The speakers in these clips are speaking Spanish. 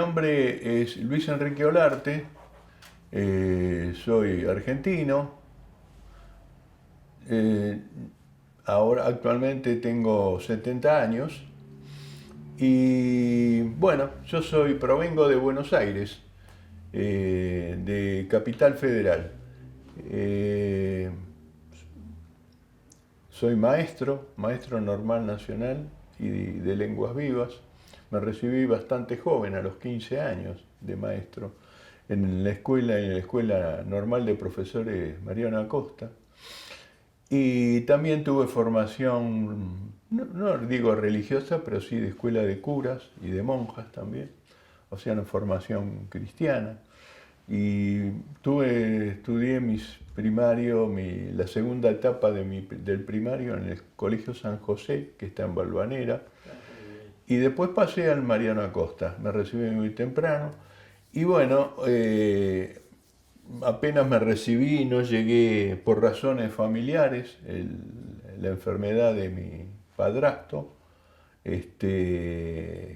nombre es Luis Enrique Olarte, soy argentino, eh, ahora actualmente tengo 70 años y bueno, provengo de Buenos Aires, de Capital Federal. Eh, Soy maestro normal nacional y de lenguas vivas. Me recibí bastante joven, a los 15 años, de maestro, en la Escuela Normal de Profesores Mariano Acosta. Y también tuve formación, no digo religiosa, pero sí de escuela de curas y de monjas también, o sea, una formación cristiana. Y estudié la segunda etapa del primario en el Colegio San José, que está en Valvanera, y después pasé al Mariano Acosta. Me recibí muy temprano. Y bueno, apenas me recibí, no llegué por razones familiares, la enfermedad de mi padrastro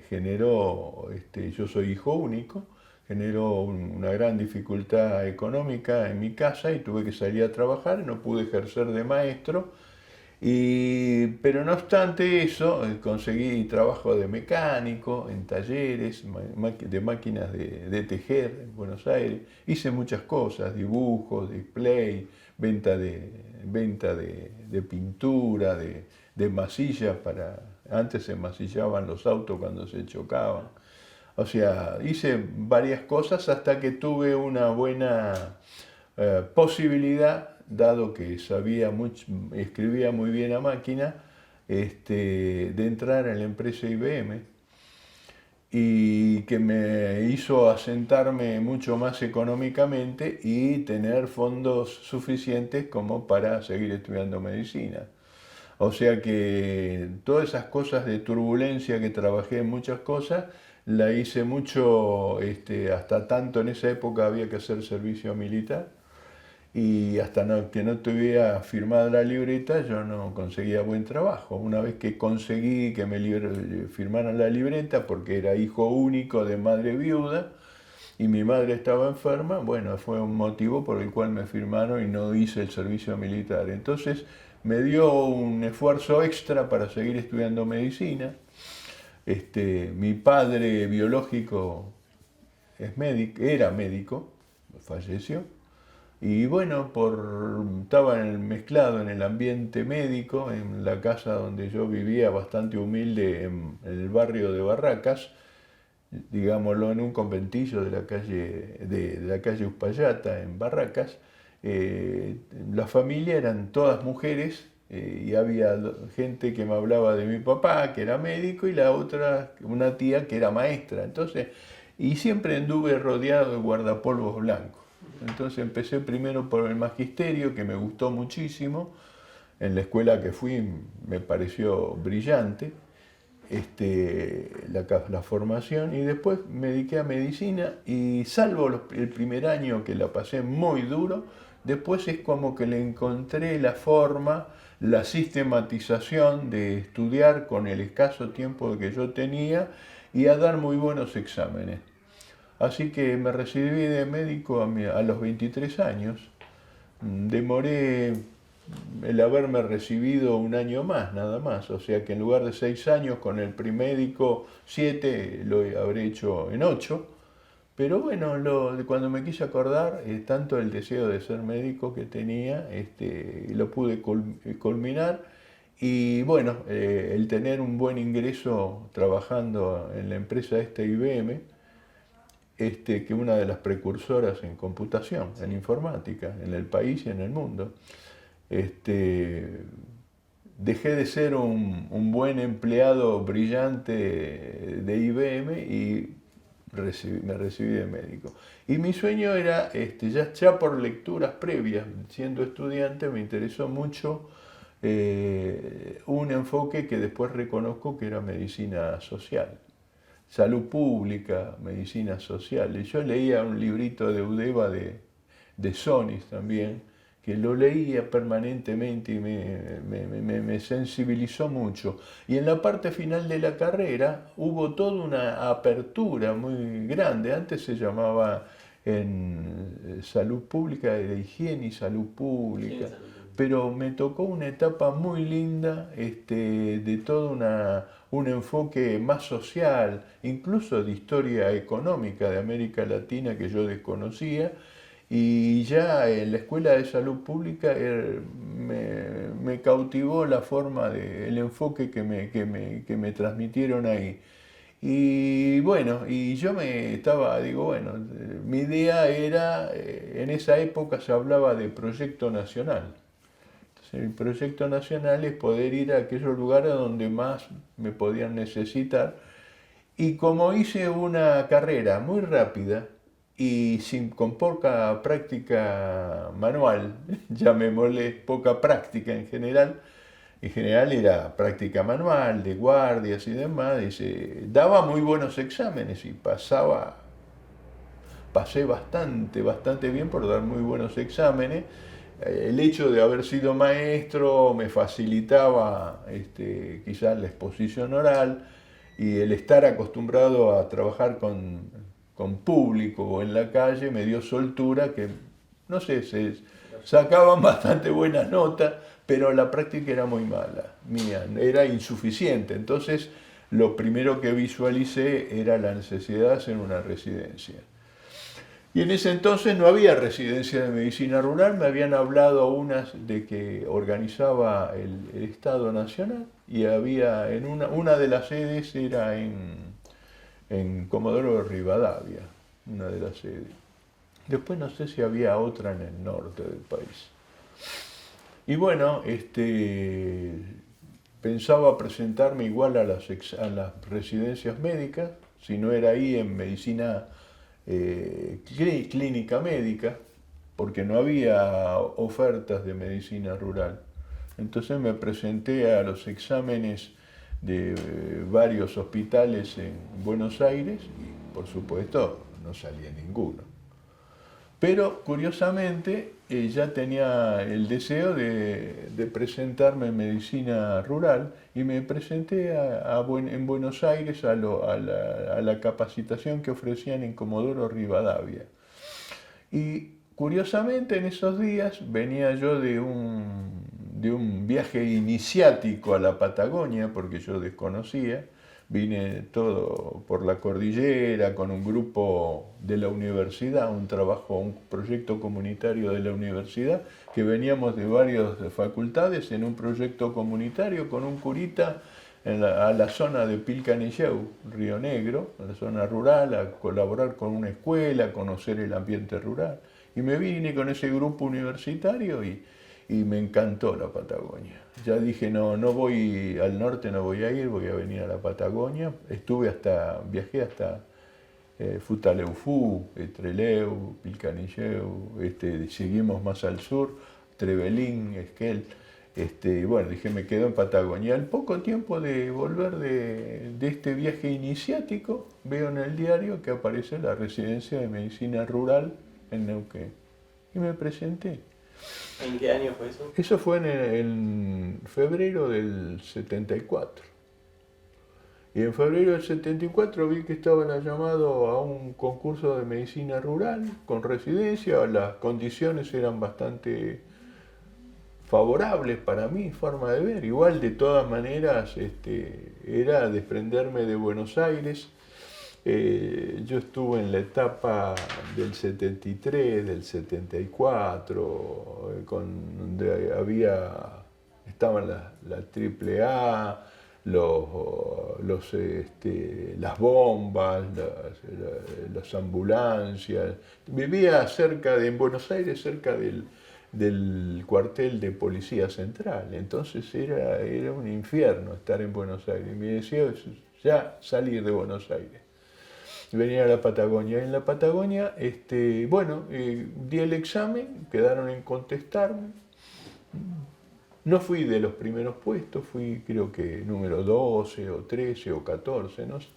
generó, yo soy hijo único, generó una gran dificultad económica en mi casa y tuve que salir a trabajar, no pude ejercer de maestro, pero no obstante eso, conseguí trabajo de mecánico en talleres de máquinas de tejer en Buenos Aires. Hice muchas cosas, dibujos, display, venta de pintura, de masilla Antes se masillaban los autos cuando se chocaban. O sea, hice varias cosas hasta que tuve una buena posibilidad, dado que escribía muy bien a máquina, de entrar en la empresa IBM y que me hizo asentarme mucho más económicamente y tener fondos suficientes como para seguir estudiando medicina. O sea que todas esas cosas de turbulencia que trabajé en muchas cosas, la hice mucho, hasta tanto en esa época había que hacer servicio militar y que no tuviera firmada la libreta yo no conseguía buen trabajo. Una vez que conseguí que firmaran la libreta porque era hijo único de madre viuda y mi madre estaba enferma, bueno, fue un motivo por el cual me firmaron y no hice el servicio militar. Entonces me dio un esfuerzo extra para seguir estudiando medicina. Mi padre biológico era médico, falleció. Y bueno, estaba mezclado en el ambiente médico, en la casa donde yo vivía, bastante humilde, en el barrio de Barracas, digámoslo, en un conventillo de la calle Uspallata, en Barracas. La familia eran todas mujeres y había gente que me hablaba de mi papá, que era médico, y la otra, una tía que era maestra. Entonces, y siempre anduve rodeado de guardapolvos blancos. Entonces empecé primero por el magisterio, que me gustó muchísimo. En la escuela que fui me pareció brillante la formación, y después me dediqué a medicina y salvo el primer año que la pasé muy duro, después es como que le encontré la forma, la sistematización de estudiar con el escaso tiempo que yo tenía y a dar muy buenos exámenes. Así que me recibí de médico a los 23 años. Demoré el haberme recibido un año más, nada más. O sea que en lugar de 6 años con el premédico, 7 lo habré hecho en 8. Pero bueno, cuando me quise acordar, tanto el deseo de ser médico que tenía, lo pude culminar. Y bueno, el tener un buen ingreso trabajando en la empresa IBM, que es una de las precursoras en computación, en informática, en el país y en el mundo. Este, Dejé de ser un buen empleado brillante de IBM y me recibí de médico. Y mi sueño era, ya por lecturas previas, siendo estudiante, me interesó mucho un enfoque que después reconozco que era medicina social, salud pública, medicina social. Y yo leía un librito de Udeva de Sonis también, que lo leía permanentemente y me sensibilizó mucho. Y en la parte final de la carrera hubo toda una apertura muy grande. Antes se llamaba en salud pública, de higiene y salud pública, pero me tocó una etapa muy linda de todo un enfoque más social, incluso de historia económica de América Latina que yo desconocía, y ya en la Escuela de Salud Pública me cautivó la forma el enfoque que me transmitieron ahí. Y bueno, y yo digo, bueno, mi idea era, en esa época se hablaba de proyecto nacional. Entonces, el proyecto nacional es poder ir a aquellos lugares donde más me podían necesitar. Y como hice una carrera muy rápida y con poca práctica manual, llamémosle poca práctica en general era práctica manual, de guardias y demás, daba muy buenos exámenes y pasé bastante bien por dar muy buenos exámenes. El hecho de haber sido maestro me facilitaba quizás la exposición oral, y el estar acostumbrado a trabajar con público o en la calle me dio soltura que, no sé, se sacaban bastante buenas notas, pero la práctica era muy mala, mía, era insuficiente. Entonces, lo primero que visualicé era la necesidad de hacer una residencia. Y en ese entonces no había residencia de medicina rural, me habían hablado unas de que organizaba el Estado Nacional, y había una de las sedes era en Comodoro Rivadavia, una de las sedes. Después no sé si había otra en el norte del país. Y bueno, pensaba presentarme igual a las residencias médicas, si no era ahí en medicina clínica médica, porque no había ofertas de medicina rural. Entonces me presenté a los exámenes de varios hospitales en Buenos Aires y por supuesto no salía ninguno. Pero curiosamente ya tenía el deseo de presentarme en medicina rural y me presenté en Buenos Aires a la capacitación que ofrecían en Comodoro Rivadavia. Y curiosamente en esos días venía yo de un viaje iniciático a la Patagonia, porque yo desconocía. Vine todo por la cordillera con un grupo de la universidad, un proyecto comunitario de la universidad, que veníamos de varias facultades en un proyecto comunitario con un curita a la zona de Pilcanilleu, Río Negro, a la zona rural, a colaborar con una escuela, a conocer el ambiente rural. Y me vine con ese grupo universitario y me encantó la Patagonia. Ya dije, no voy al norte, no voy a ir, voy a venir a la Patagonia. Viajé hasta Futaleufú, Trelew, Pilcanilleu, seguimos más al sur, Trevelín, Esquel. Bueno, dije, me quedo en Patagonia. Al poco tiempo de volver de este viaje iniciático, veo en el diario que aparece la residencia de medicina rural en Neuquén. Y me presenté. ¿En qué año fue eso? Eso fue en febrero del 74. Y en febrero del 74 vi que estaban llamado a un concurso de medicina rural con residencia. Las condiciones eran bastante favorables para mi forma de ver. Igual, de todas maneras, era desprenderme de Buenos Aires. Yo estuve en la etapa del 73, del 74, donde estaban la AAA, las bombas, las ambulancias. Vivía en Buenos Aires, cerca del cuartel de Policía Central. Entonces era un infierno estar en Buenos Aires. Mi deseo es ya salir de Buenos Aires. Venir a la Patagonia. En la Patagonia, di el examen, quedaron en contestarme. No fui de los primeros puestos, fui creo que número 12 o 13 o 14, no sé.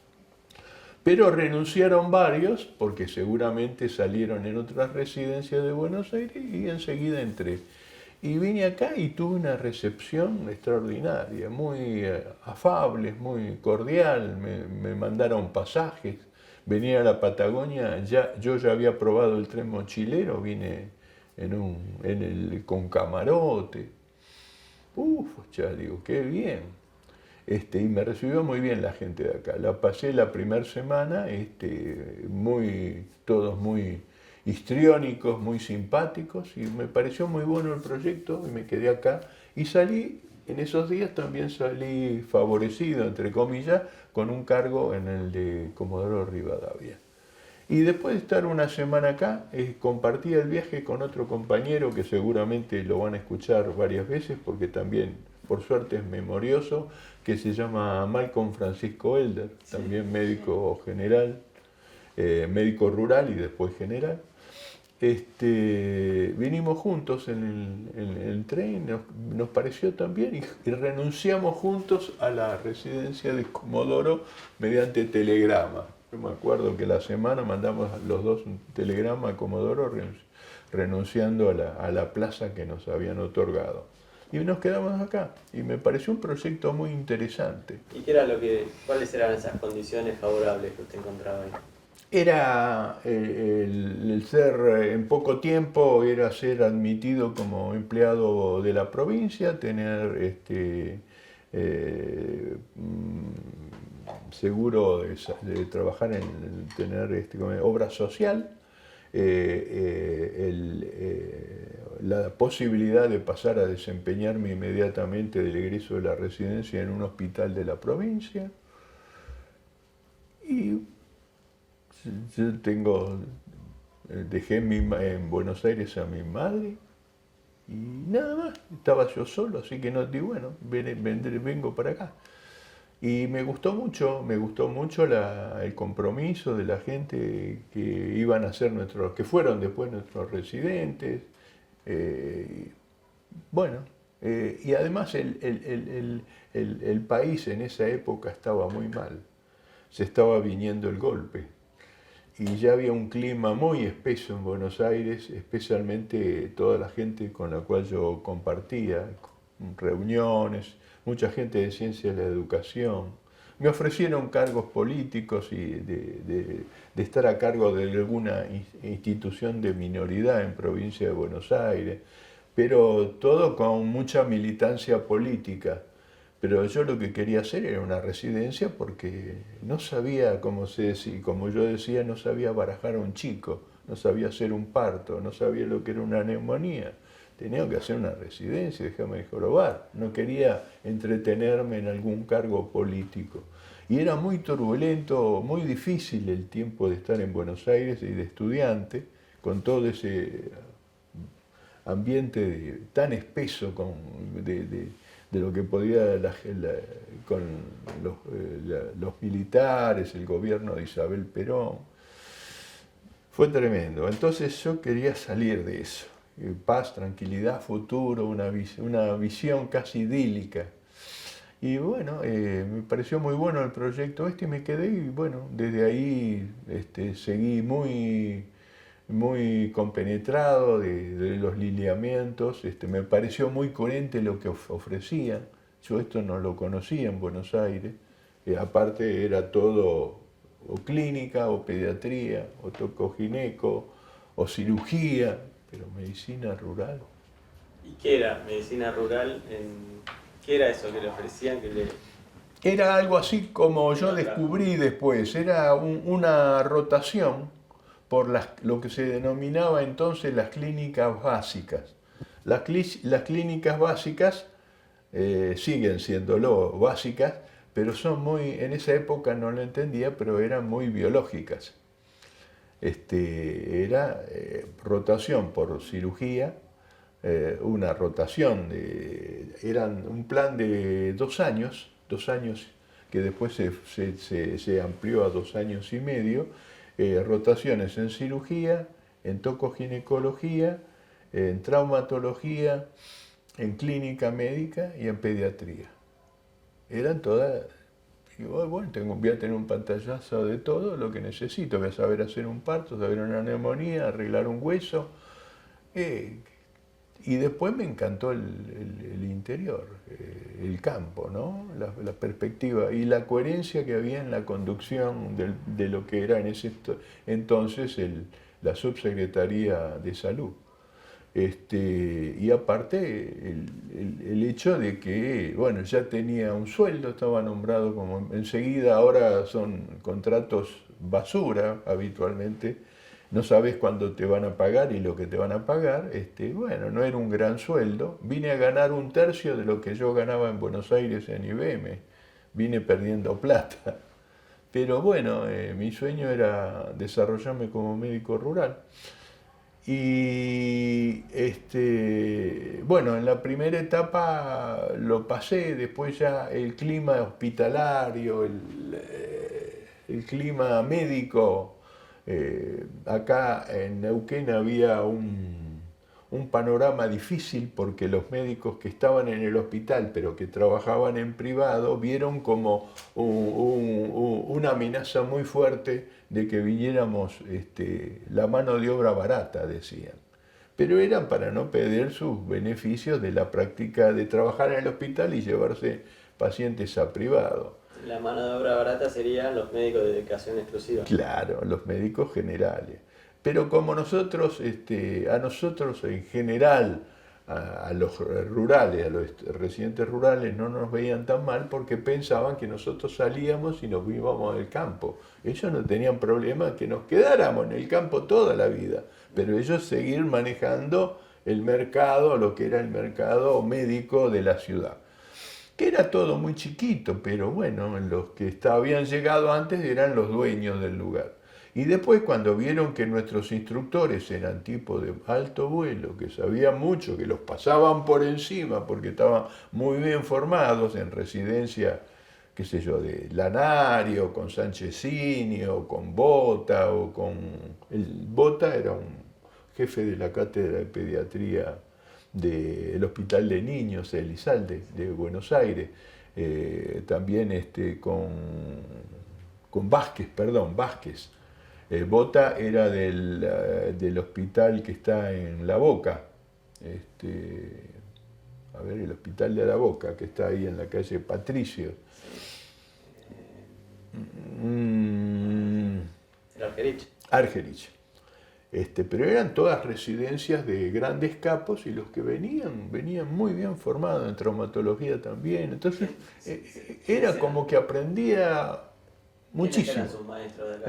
Pero renunciaron varios porque seguramente salieron en otras residencias de Buenos Aires y enseguida entré. Y vine acá y tuve una recepción extraordinaria, muy afable, muy cordial, me mandaron pasajes, venía a la Patagonia, yo ya había probado el tren mochilero, vine con camarote. Uf, ya digo, qué bien. Y me recibió muy bien la gente de acá. La pasé la primera semana, todos muy histriónicos, muy simpáticos, y me pareció muy bueno el proyecto y me quedé acá. Y salí, en esos días también salí favorecido, entre comillas, con un cargo en el de Comodoro Rivadavia. Y después de estar una semana acá, compartí el viaje con otro compañero que seguramente lo van a escuchar varias veces porque también, por suerte, es memorioso, que se llama Malcolm Francisco Elder, también médico general, médico rural y después general. Vinimos juntos en el tren, nos pareció también y renunciamos juntos a la residencia de Comodoro mediante telegrama. Yo me acuerdo que la semana mandamos los dos un telegrama a Comodoro renunciando a la plaza que nos habían otorgado. Y nos quedamos acá y me pareció un proyecto muy interesante. ¿Y cuáles eran esas condiciones favorables que usted encontraba ahí? Era el ser en poco tiempo, era ser admitido como empleado de la provincia, tener seguro de trabajar tener como obra social, la posibilidad de pasar a desempeñarme inmediatamente del egreso de la residencia en un hospital de la provincia. Y yo dejé en Buenos Aires a mi madre y nada más, estaba yo solo, así que no digo, bueno, vengo para acá. Y me gustó mucho el compromiso de la gente que iban a ser que fueron después nuestros residentes. Bueno, y además el país en esa época estaba muy mal, se estaba viniendo el golpe. Y ya había un clima muy espeso en Buenos Aires, especialmente toda la gente con la cual yo compartía reuniones, mucha gente de ciencia de la educación. Me ofrecieron cargos políticos y de estar a cargo de alguna institución de minoridad en provincia de Buenos Aires, pero todo con mucha militancia política. Pero yo lo que quería hacer era una residencia porque no sabía, como yo decía, no sabía barajar a un chico, no sabía hacer un parto, no sabía lo que era una neumonía. Tenía que hacer una residencia, déjame jorobar. No quería entretenerme en algún cargo político. Y era muy turbulento, muy difícil el tiempo de estar en Buenos Aires y de estudiante, con todo ese ambiente tan espeso de lo que podía con los militares, el gobierno de Isabel Perón. Fue tremendo. Entonces yo quería salir de eso. Paz, tranquilidad, futuro, una visión casi idílica. Y bueno, me pareció muy bueno el proyecto y me quedé y bueno, desde ahí seguí muy compenetrado de los lineamientos, me pareció muy coherente lo que ofrecían. Yo esto no lo conocía en Buenos Aires, aparte era todo o clínica o pediatría o tocogineco o cirugía, pero medicina rural. ¿Y qué era medicina rural? ¿Qué era eso que le ofrecían? Era algo así como yo descubrí después, era una rotación por lo que se denominaba entonces las clínicas básicas. Las clínicas básicas siguen siendo básicas, pero son en esa época no lo entendía, pero eran muy biológicas. Era rotación por cirugía, una rotación, eran un plan de 2 años, que después se amplió a 2 años y medio, rotaciones en cirugía, en tocoginecología, en traumatología, en clínica médica y en pediatría. Eran todas Digo, bueno, voy a tener un pantallazo de todo lo que necesito. Voy a saber hacer un parto, saber una neumonía, arreglar un hueso. Eh, y después me encantó el interior, el campo, ¿no? La perspectiva y la coherencia que había en la conducción de lo que era en ese entonces la Subsecretaría de Salud. Y aparte el hecho de que, bueno, ya tenía un sueldo, estaba nombrado como enseguida, ahora son contratos basura habitualmente, no sabes cuándo te van a pagar y lo que te van a pagar, bueno, no era un gran sueldo, vine a ganar un tercio de lo que yo ganaba en Buenos Aires en IBM, vine perdiendo plata, pero bueno, mi sueño era desarrollarme como médico rural. Y bueno, en la primera etapa lo pasé, después ya el clima hospitalario, el clima médico, acá en Neuquén había un panorama difícil porque los médicos que estaban en el hospital pero que trabajaban en privado vieron como una amenaza muy fuerte de que viniéramos la mano de obra barata, decían. Pero eran para no perder sus beneficios de la práctica de trabajar en el hospital y llevarse pacientes a privado. La mano de obra barata serían los médicos de dedicación exclusiva. Claro, los médicos generales. Pero como nosotros, a nosotros en general, a los rurales, a los residentes rurales, no nos veían tan mal porque pensaban que nosotros salíamos y nos íbamos al campo. Ellos no tenían problema que nos quedáramos en el campo toda la vida, pero ellos seguir manejando el mercado, lo que era el mercado médico de la ciudad, que era todo muy chiquito, pero bueno, los que habían llegado antes eran los dueños del lugar. Y después cuando vieron que nuestros instructores eran tipos de alto vuelo, que sabían mucho, que los pasaban por encima porque estaban muy bien formados en residencia, qué sé yo, de Lanario, con Sanchezini, o con Bota, o con... Bota era un jefe de la cátedra de pediatría del Hospital de Niños de Elizalde, de Buenos Aires, también con Vázquez, perdón, Vázquez. Bota era del hospital que está en La Boca, a ver, el hospital de La Boca, que está ahí en la calle Patricio. Argerich. Argerich. Pero eran todas residencias de grandes capos y los que venían muy bien formados en traumatología también. Entonces era como que aprendía muchísimo. ¿Quiénes eran sus maestros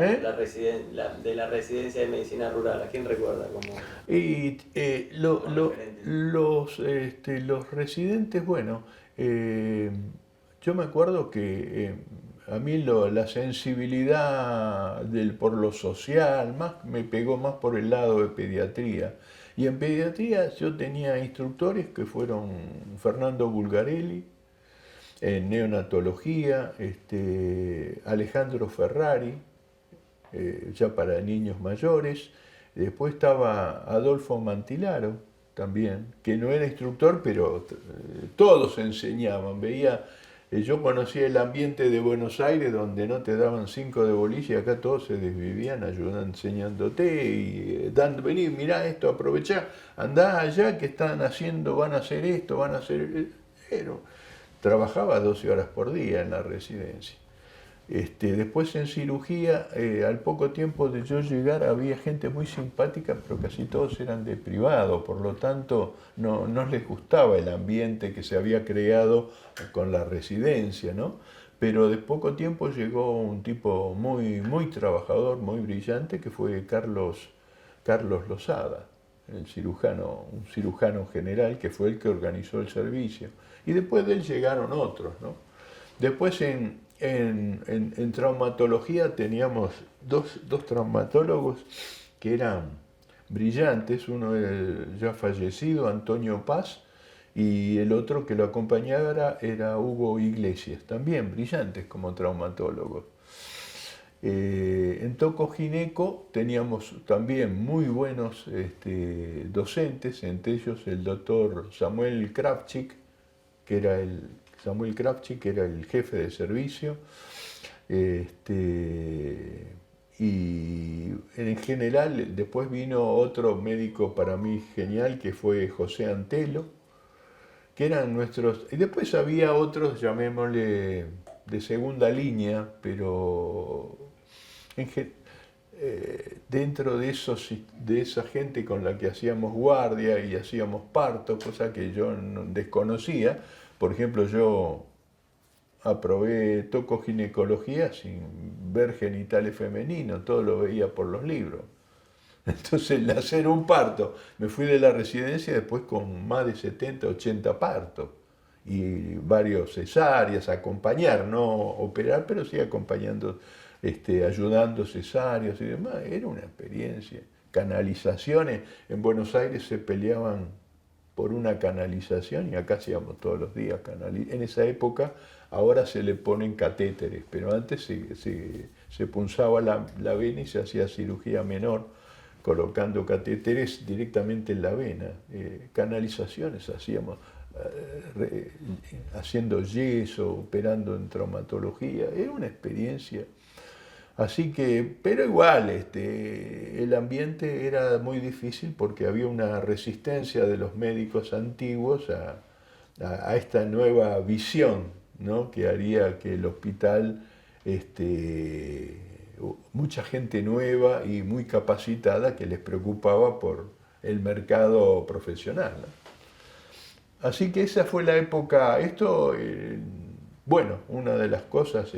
de la residencia de medicina rural? ¿A quién recuerda? Y los residentes, bueno, yo me acuerdo que a mí la sensibilidad por lo social me pegó más por el lado de pediatría. Y en pediatría yo tenía instructores que fueron Fernando Bulgarelli, en neonatología, Alejandro Ferrari, ya para niños mayores. Después estaba Adolfo Mantilaro también, que no era instructor, pero todos enseñaban. Yo conocía el ambiente de Buenos Aires donde no te daban 5 de bolilla y acá todos se desvivían ayudando, enseñándote y vení, mirá esto, aprovechá, andá allá que están haciendo, van a hacer esto, van a hacer... Pero trabajaba 12 horas por día en la residencia. Después en cirugía, al poco tiempo de yo llegar, había gente muy simpática, pero casi todos eran de privado, por lo tanto no les gustaba el ambiente que se había creado con la residencia, ¿no? Pero de poco tiempo llegó un tipo muy, muy trabajador, muy brillante, que fue Carlos Lozada, un cirujano general, que fue el que organizó el servicio. Y después de él llegaron otros, ¿no? Después en traumatología teníamos dos traumatólogos que eran brillantes, uno ya fallecido, Antonio Paz, y el otro que lo acompañaba era Hugo Iglesias, también brillantes como traumatólogos. En Tocogineco teníamos también muy buenos docentes, entre ellos el doctor Samuel Kravchik, que era el Samuel Kravchik era el jefe de servicio. Y en general después vino otro médico para mí genial que fue José Antelo, que eran nuestros... Y después había otros, llamémosle, de segunda línea, pero en dentro de esa gente con la que hacíamos guardia y hacíamos parto, cosa que yo desconocía. Por ejemplo, yo aprobé tocoginecología sin ver genitales femeninos, todo lo veía por los libros. Entonces, el hacer un parto, me fui de la residencia después con más de 70, 80 partos y varios cesáreas, acompañar, no operar, pero sí acompañando, ayudando cesáreas y demás. Era una experiencia. Canalizaciones, en Buenos Aires se peleaban por una canalización y acá hacíamos todos los días en esa época. Ahora se le ponen catéteres, pero antes se punzaba la vena y se hacía cirugía menor colocando catéteres directamente en la vena. Canalizaciones hacíamos, haciendo yeso, operando en traumatología. Era una experiencia. Así que, pero igual, el ambiente era muy difícil porque había una resistencia de los médicos antiguos a esta nueva visión, ¿no? Que haría que el hospital, mucha gente nueva y muy capacitada que les preocupaba por el mercado profesional, ¿no? Así que esa fue la época. Bueno, una de las cosas,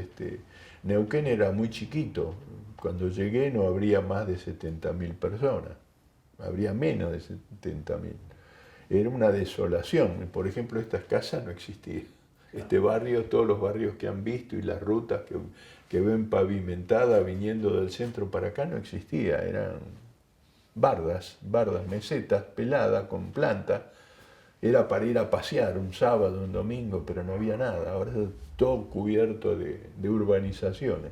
Neuquén era muy chiquito. Cuando llegué no habría más de 70.000 personas, habría menos de 70.000. Era una desolación. Por ejemplo, estas casas no existían. Este barrio, todos los barrios que han visto y las rutas que ven pavimentadas viniendo del centro para acá no existía. Eran bardas, mesetas peladas con plantas. Era para ir a pasear un sábado, un domingo, pero no había nada. Ahora es todo cubierto de urbanizaciones.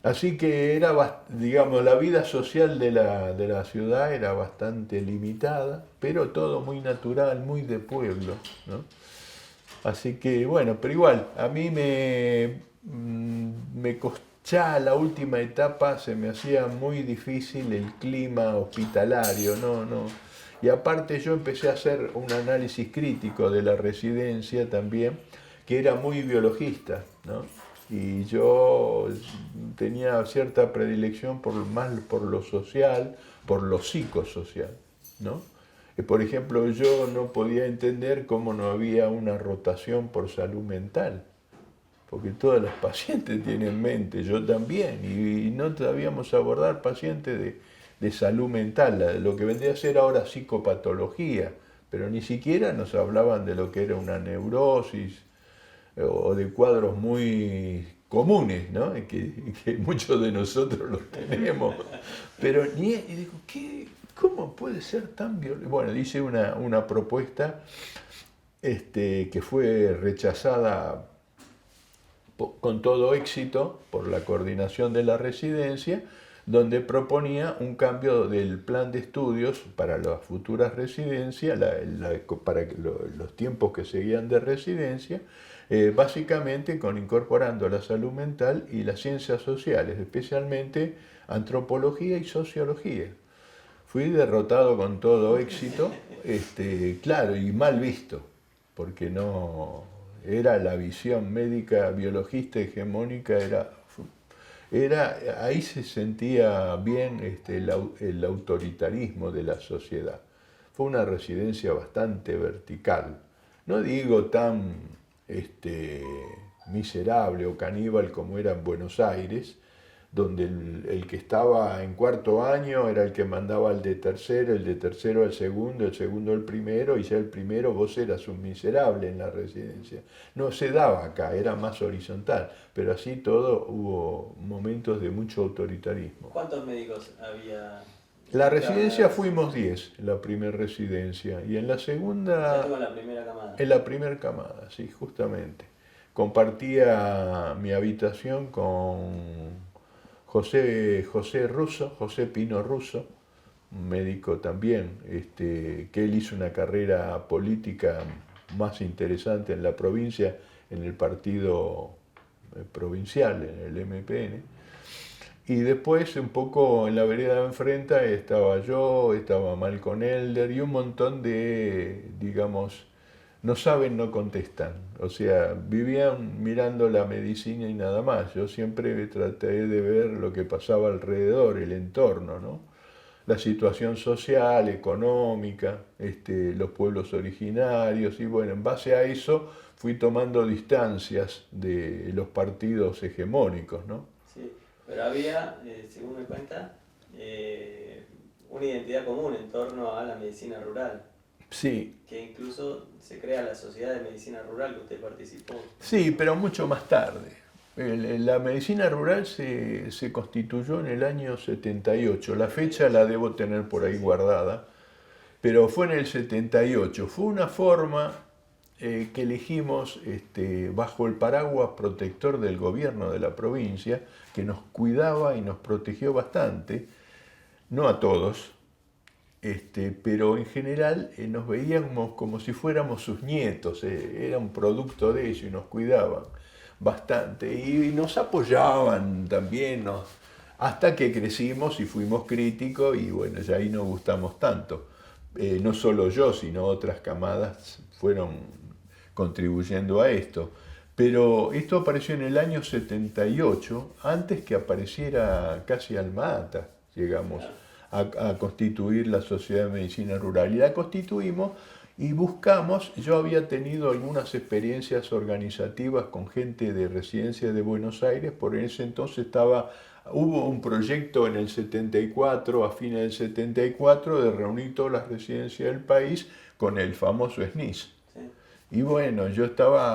Así que era, digamos, la vida social de la ciudad era bastante limitada, pero todo muy natural, muy de pueblo, ¿no? Así que, bueno, pero igual, a mí ya la última etapa se me hacía muy difícil el clima hospitalario, no. Y aparte yo empecé a hacer un análisis crítico de la residencia también, que era muy biologista, ¿no? Y yo tenía cierta predilección más por lo social, por lo psicosocial, ¿no? Por ejemplo, yo no podía entender cómo no había una rotación por salud mental, porque todas las pacientes tienen mente, yo también, y no sabíamos abordar pacientes de salud mental, lo que vendría a ser ahora psicopatología, pero ni siquiera nos hablaban de lo que era una neurosis o de cuadros muy comunes, ¿no? Que muchos de nosotros los tenemos, pero y digo, ¿cómo puede ser tan violento? Bueno, hice una propuesta que fue rechazada con todo éxito por la coordinación de la residencia, donde proponía un cambio del plan de estudios para las futuras residencias, para los tiempos que seguían de residencia, básicamente incorporando la salud mental y las ciencias sociales, especialmente antropología y sociología. Fui derrotado con todo éxito, claro, y mal visto, porque no era la visión médica biologista hegemónica, ahí se sentía bien el autoritarismo de la sociedad. Fue una residencia bastante vertical, no digo tan miserable o caníbal como era en Buenos Aires, donde el que estaba en cuarto año era el que mandaba al de tercero, el de tercero al segundo, el segundo al primero, y ya el primero vos eras un miserable en la residencia. No se daba acá, era más horizontal, pero así todo hubo momentos de mucho autoritarismo. ¿Cuántos médicos había? La residencia fuimos 10, en la primera residencia, y en la segunda... Ya estuvo en la primera camada. En la primera camada, sí, justamente. Compartía mi habitación con José Pino Russo, un médico también, que él hizo una carrera política más interesante en la provincia, en el partido provincial, en el MPN. Y después, un poco en la vereda de enfrente, estaba yo, estaba Malcolm Elder y un montón de, digamos, no saben, no contestan. O sea, vivían mirando la medicina y nada más. Yo siempre traté de ver lo que pasaba alrededor, el entorno, ¿no? La situación social, económica, los pueblos originarios, y bueno, en base a eso fui tomando distancias de los partidos hegemónicos, ¿no? Sí, pero había, según me cuenta, una identidad común en torno a la medicina rural. Sí, Que incluso se crea la Sociedad de Medicina Rural que usted participó. sí, pero mucho más tarde. La medicina rural se constituyó en el año 78. La fecha la debo tener por ahí Sí, sí. guardada, pero fue en el 78. Fue una forma que elegimos bajo el paraguas protector del gobierno de la provincia, que nos cuidaba y nos protegió bastante, no a todos, pero en general nos veíamos como si fuéramos sus nietos, era un producto de ellos y nos cuidaban bastante y nos apoyaban también, hasta que crecimos y fuimos críticos y bueno, ya ahí no gustamos tanto. No solo yo, sino otras camadas fueron contribuyendo a esto. Pero esto apareció en el año 78, antes que apareciera casi Alma Ata, llegamos a constituir la Sociedad de Medicina Rural. Y la constituimos y buscamos, yo había tenido algunas experiencias organizativas con gente de residencia de Buenos Aires, por ese entonces hubo un proyecto en el 74, a fines del 74, de reunir todas las residencias del país con el famoso SNIS. Sí. Y bueno,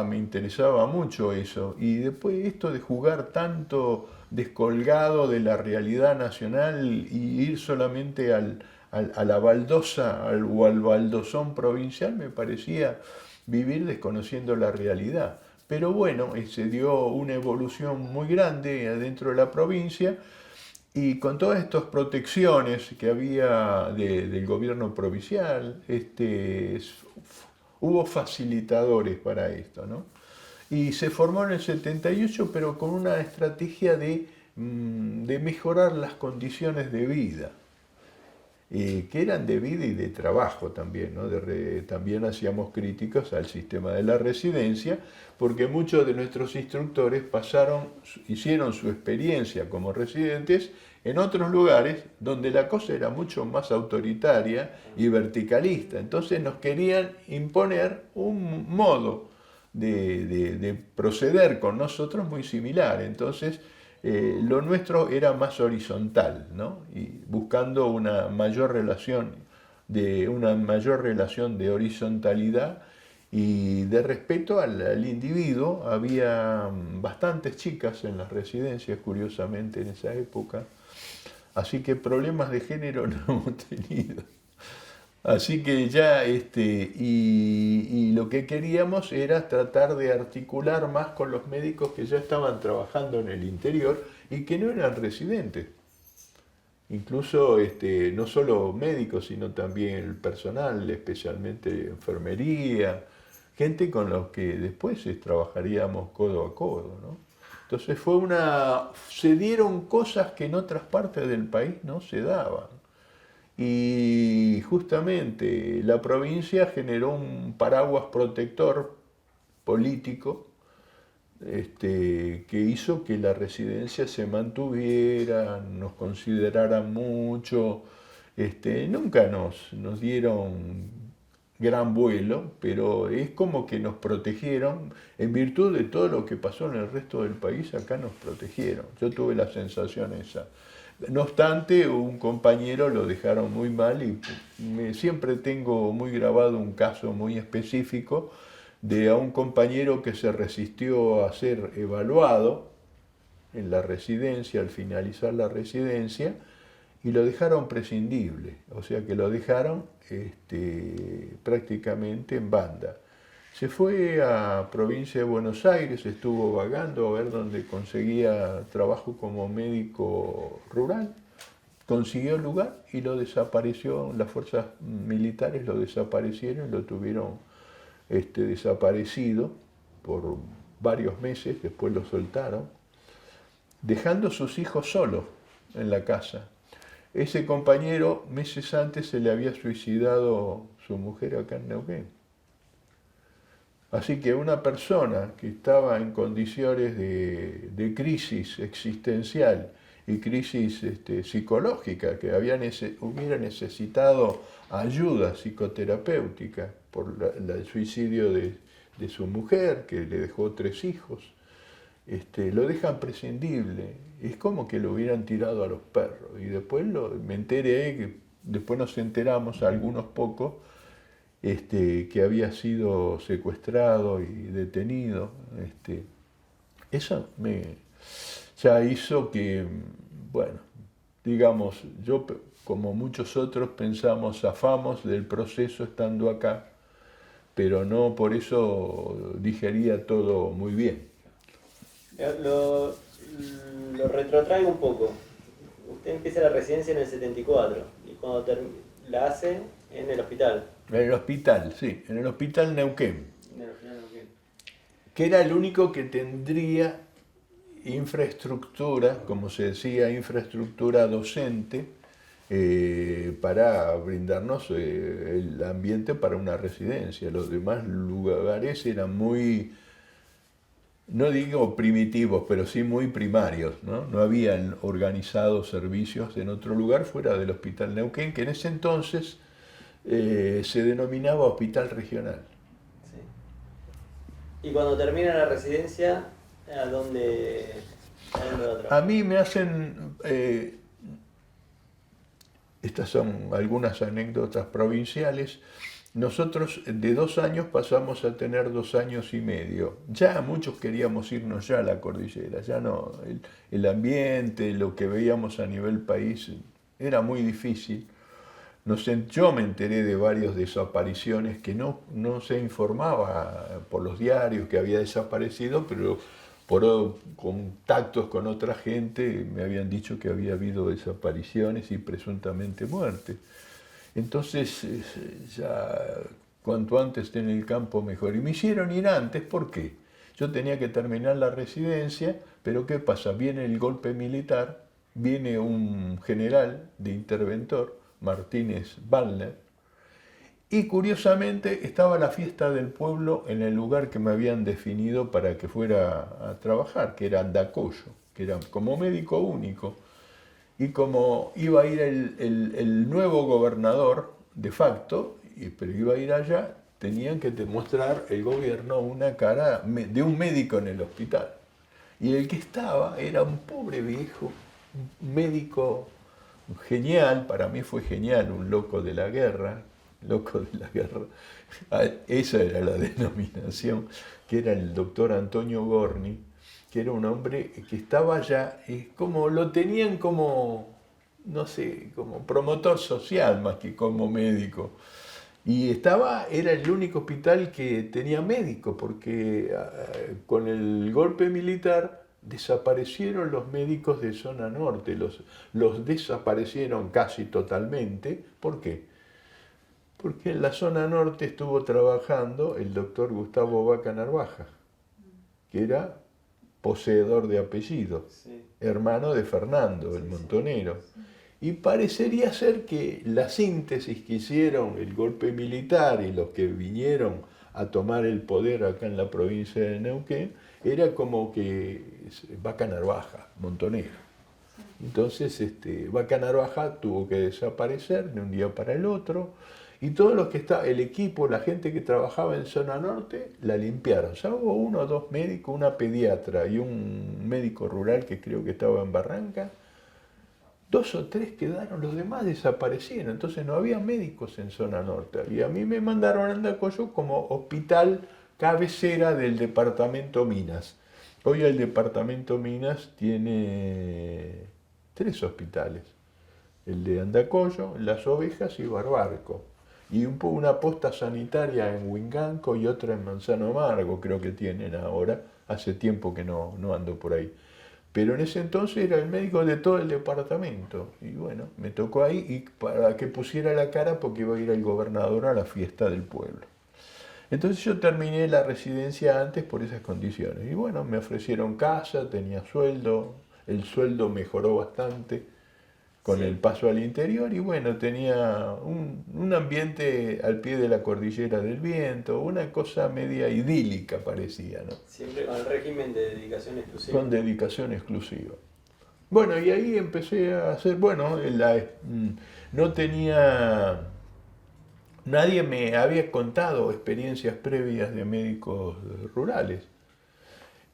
me interesaba mucho eso. Y después esto de jugar tanto descolgado de la realidad nacional y ir solamente a la baldosa o al baldosón provincial me parecía vivir desconociendo la realidad. Pero bueno, se dio una evolución muy grande adentro de la provincia y con todas estas protecciones que había del gobierno provincial, hubo facilitadores para esto, ¿no? Y se formó en el 78, pero con una estrategia de mejorar las condiciones de vida, que eran de vida y de trabajo también, ¿no? También hacíamos críticas al sistema de la residencia, porque muchos de nuestros instructores hicieron su experiencia como residentes en otros lugares donde la cosa era mucho más autoritaria y verticalista. Entonces nos querían imponer un modo de proceder con nosotros muy similar. Entonces, lo nuestro era más horizontal, ¿no? Y buscando una mayor relación de horizontalidad y de respeto al individuo. Había bastantes chicas en las residencias, curiosamente, en esa época, así que problemas de género no hemos tenido. Así que ya, y lo que queríamos era tratar de articular más con los médicos que ya estaban trabajando en el interior y que no eran residentes. Incluso no solo médicos, sino también el personal, especialmente enfermería, gente con los que después trabajaríamos codo a codo, ¿no? Entonces se dieron cosas que en otras partes del país no se daban. Y justamente la provincia generó un paraguas protector político, que hizo que la residencia se mantuviera, nos consideraran mucho. Nunca nos dieron gran vuelo, pero es como que nos protegieron, en virtud de todo lo que pasó en el resto del país, acá nos protegieron. Yo tuve la sensación esa. No obstante, un compañero lo dejaron muy mal y siempre tengo muy grabado un caso muy específico de a un compañero que se resistió a ser evaluado en la residencia, al finalizar la residencia, y lo dejaron prescindible, o sea que lo dejaron prácticamente en banda. Se fue a provincia de Buenos Aires, estuvo vagando a ver dónde conseguía trabajo como médico rural, consiguió el lugar y lo desapareció, las fuerzas militares lo desaparecieron y lo tuvieron desaparecido por varios meses, después lo soltaron, dejando sus hijos solos en la casa. Ese compañero, meses antes, se le había suicidado su mujer acá en Neuquén. Así que una persona que estaba en condiciones de crisis existencial y crisis psicológica, que hubiera necesitado ayuda psicoterapéutica por el suicidio de su mujer, que le dejó 3 hijos, lo dejan prescindible. Es como que lo hubieran tirado a los perros. Y después me enteré, que después nos enteramos, algunos pocos, que había sido secuestrado y detenido. Eso ya hizo que, bueno, digamos, yo como muchos otros pensamos, zafamos del proceso estando acá, pero no por eso digería todo muy bien. Lo retrotraigo un poco. Usted empieza la residencia en el 74 y cuando la hace en el hospital. En el hospital, sí, en el hospital Neuquén, En el hospital Neuquén. que era el único que tendría infraestructura, como se decía, infraestructura docente, para brindarnos el ambiente para una residencia. Los demás lugares eran muy, no digo primitivos, pero sí muy primarios, ¿no? No habían organizado servicios en otro lugar fuera del Hospital Neuquén, que en ese entonces se denominaba Hospital Regional. Sí. Y cuando termina la residencia, ¿a dónde va a trabajar? A mí me hacen, estas son algunas anécdotas provinciales. Nosotros de 2 años pasamos a tener 2 años y medio. Ya muchos queríamos irnos ya a la cordillera, ya no, el ambiente, lo que veíamos a nivel país era muy difícil. Yo me enteré de varias desapariciones que no se informaba por los diarios que había desaparecido, pero por contactos con otra gente me habían dicho que había habido desapariciones y presuntamente muertes. Entonces, ya cuanto antes esté en el campo mejor. Y me hicieron ir antes, ¿por qué? Yo tenía que terminar la residencia, pero ¿qué pasa? Viene el golpe militar, viene un general de interventor, Martínez Wallner, y curiosamente estaba la fiesta del pueblo en el lugar que me habían definido para que fuera a trabajar, que era Andacollo, que era como médico único. Y como iba a ir el nuevo gobernador de facto, pero iba a ir allá, tenían que demostrar el gobierno una cara de un médico en el hospital. Y el que estaba era un pobre viejo, un médico genial, para mí fue genial, un loco de la guerra, esa era la denominación, que era el doctor Antonio Gorni, que era un hombre que estaba allá, como lo tenían como, no sé, como promotor social más que como médico. Y era el único hospital que tenía médico, porque con el golpe militar desaparecieron los médicos de zona norte, los desaparecieron casi totalmente. ¿Por qué? Porque en la zona norte estuvo trabajando el doctor Gustavo Vaca Narvaja, que era poseedor de apellido, sí, hermano de Fernando, el montonero. Y parecería ser que la síntesis que hicieron el golpe militar y los que vinieron a tomar el poder acá en la provincia de Neuquén era como que Vaca Narvaja, montonero. Entonces Vaca Narvaja tuvo que desaparecer de un día para el otro. Y todos los que el equipo, la gente que trabajaba en zona norte, la limpiaron. Salvo 1 o 2 médicos, una pediatra y un médico rural que creo que estaba en Barranca. 2 o 3 quedaron, los demás desaparecieron. Entonces no había médicos en zona norte. Y a mí me mandaron a Andacollo como hospital cabecera del departamento Minas. Hoy el departamento Minas tiene 3 hospitales. El de Andacollo, Las Ovejas y Barbarco. Y una posta sanitaria en Huinganco y otra en Manzano Amargo, creo que tienen ahora. Hace tiempo que no ando por ahí. Pero en ese entonces era el médico de todo el departamento. Y bueno, me tocó ahí y para que pusiera la cara porque iba a ir el gobernador a la fiesta del pueblo. Entonces yo terminé la residencia antes por esas condiciones. Y bueno, me ofrecieron casa, tenía sueldo, el sueldo mejoró bastante con el Sí, paso al interior y bueno, tenía un ambiente al pie de la cordillera del Viento, una cosa media idílica parecía, ¿no? siempre con el régimen de dedicación exclusiva. Con dedicación exclusiva. Bueno, y ahí empecé a hacer, bueno, no tenía, nadie me había contado experiencias previas de médicos rurales.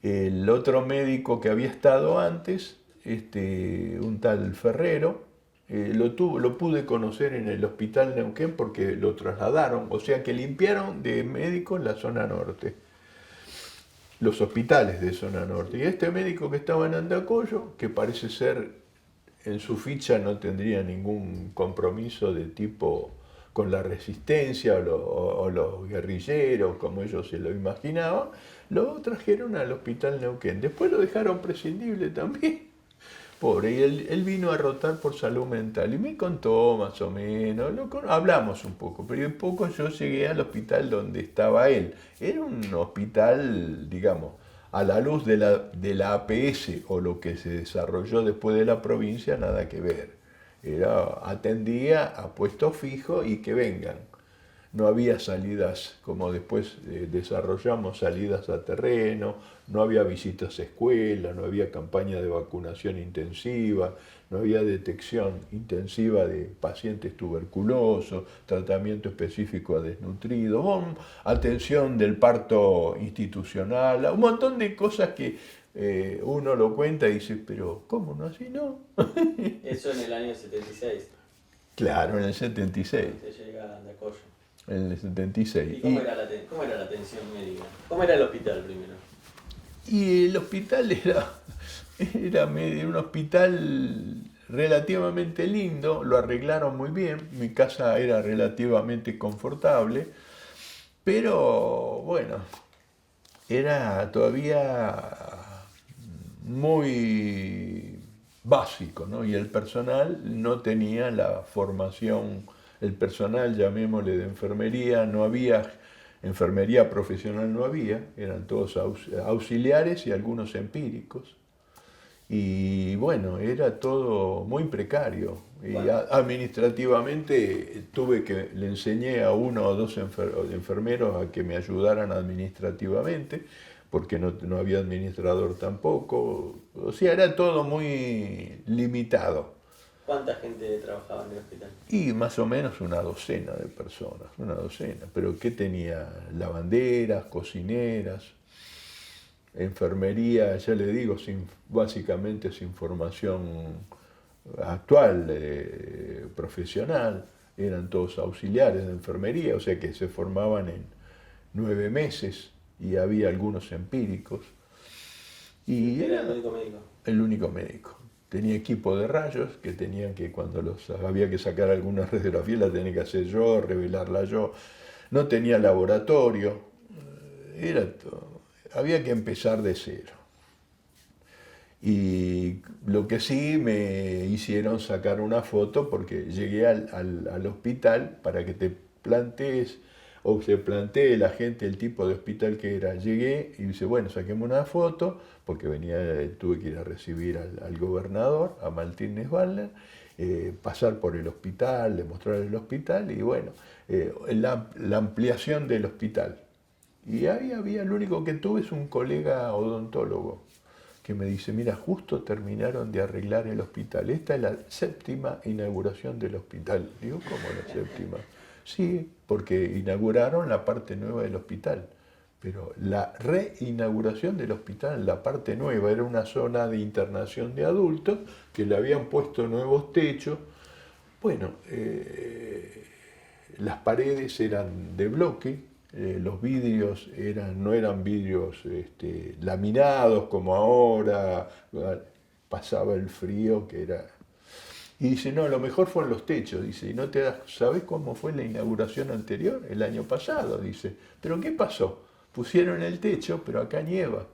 El otro médico que había estado antes, un tal Ferrero, lo pude conocer en el Hospital Neuquén porque lo trasladaron, o sea que limpiaron de médico en la zona norte, los hospitales de zona norte. Y este médico que estaba en Andacollo, que parece ser en su ficha no tendría ningún compromiso de tipo con la resistencia o los guerrilleros, como ellos se lo imaginaban, lo trajeron al Hospital Neuquén. Después lo dejaron prescindible también. Pobre, y él vino a rotar por salud mental y me contó más o menos, hablamos un poco, pero un poco yo llegué al hospital donde estaba él. Era un hospital, digamos, a la luz de la APS o lo que se desarrolló después de la provincia, nada que ver. Atendía a puestos fijos y que vengan. No había salidas, como después desarrollamos, salidas a terreno, no había visitas a escuela, no había campaña de vacunación intensiva, no había detección intensiva de pacientes tuberculosos, tratamiento específico a desnutridos, atención del parto institucional, un montón de cosas que uno lo cuenta y dice, pero ¿cómo no así no? Eso en el año 76, Claro, en el 76, cuando usted llega a Andacollo. en el 76. ¿Y cómo era la atención médica? ¿Cómo era el hospital primero? Y el hospital era un hospital relativamente lindo, lo arreglaron muy bien, mi casa era relativamente confortable, pero bueno, era todavía muy básico, ¿no? Y el personal no tenía la formación, el personal, llamémosle de enfermería, no había, enfermería profesional no había, eran todos auxiliares y algunos empíricos. Y bueno, era todo muy precario. Y Bueno, administrativamente le enseñé a uno o dos enfermeros a que me ayudaran administrativamente, porque no había administrador tampoco. O sea, era todo muy limitado. ¿cuánta gente trabajaba en el hospital? Y más o menos una docena de personas, una docena. Pero ¿qué tenía? Lavanderas, cocineras, enfermería, ya le digo, básicamente sin formación actual, profesional, eran todos auxiliares de enfermería, o sea que se formaban en 9 meses y había algunos empíricos. ¿Y Y usted era era el único médico? el único médico. Tenía equipo de rayos que tenían que cuando había que sacar alguna radiografía la tenía que hacer yo, revelarla yo. No tenía laboratorio, había que empezar de cero. Y lo que sí me hicieron sacar una foto porque llegué al hospital para que te plantees o se plantee la gente el tipo de hospital que era. Llegué y dice, bueno, saquemos una foto porque tuve que ir a recibir al gobernador, a Martínez Wallner, pasar por el hospital, demostrar el hospital y bueno, la ampliación del hospital. Y ahí el único que tuve es un colega odontólogo que me dice, mira, justo terminaron de arreglar el hospital. Esta es la 7ª inauguración del hospital. Digo, ¿cómo la 7ª? Sí, porque inauguraron la parte nueva del hospital. Pero la reinauguración del hospital, la parte nueva, era una zona de internación de adultos que le habían puesto nuevos techos. Bueno, las paredes eran de bloque, los vidrios no eran vidrios laminados como ahora, pasaba el frío que era... Y dice, no, lo mejor fueron los techos, dice, y no ¿sabes cómo fue la inauguración anterior? El año pasado, dice, pero ¿qué pasó? Pusieron el techo, pero acá nieva,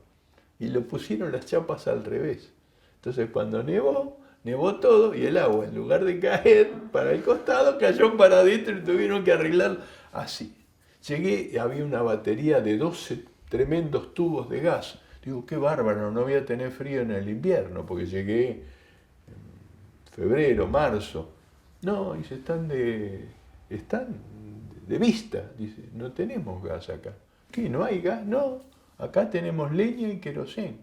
y lo pusieron las chapas al revés. Entonces cuando nevó todo y el agua en lugar de caer para el costado cayó para adentro y tuvieron que arreglar así. Llegué y había una batería de 12 tremendos tubos de gas. Digo, qué bárbaro, no voy a tener frío en el invierno, porque llegué en febrero, marzo. No, dice, están de vista. Dice, no tenemos gas acá. ¿Qué, no hay gas? No, acá tenemos leña y querosén.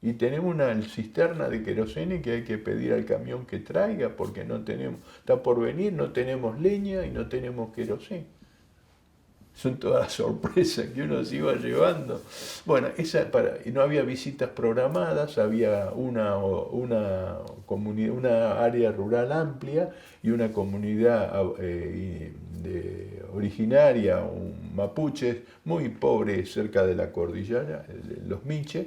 Y tenemos una cisterna de querosene que hay que pedir al camión que traiga porque no tenemos, está por venir, no tenemos leña y no tenemos querosén. Son todas las sorpresas que uno se iba llevando. Bueno, y no había visitas programadas, había una área rural amplia y una comunidad originaria, mapuches, muy pobre cerca de la cordillera, los Miches.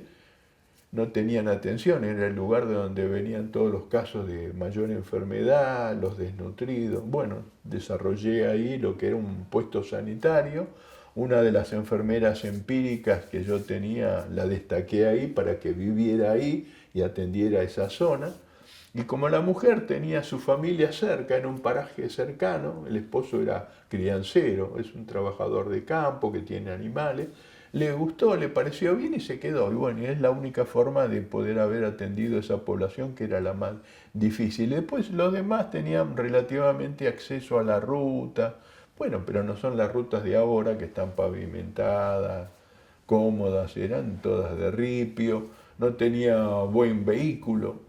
No tenían atención, era el lugar de donde venían todos los casos de mayor enfermedad, los desnutridos. Bueno, desarrollé ahí lo que era un puesto sanitario. Una de las enfermeras empíricas que yo tenía la destaqué ahí para que viviera ahí y atendiera esa zona. Y como la mujer tenía su familia cerca, en un paraje cercano, el esposo era criancero, es un trabajador de campo que tiene animales, le gustó, le pareció bien y se quedó. Y bueno, es la única forma de poder haber atendido a esa población que era la más difícil. Después los demás tenían relativamente acceso a la ruta, bueno, pero no son las rutas de ahora que están pavimentadas, cómodas, eran todas de ripio, no tenía buen vehículo,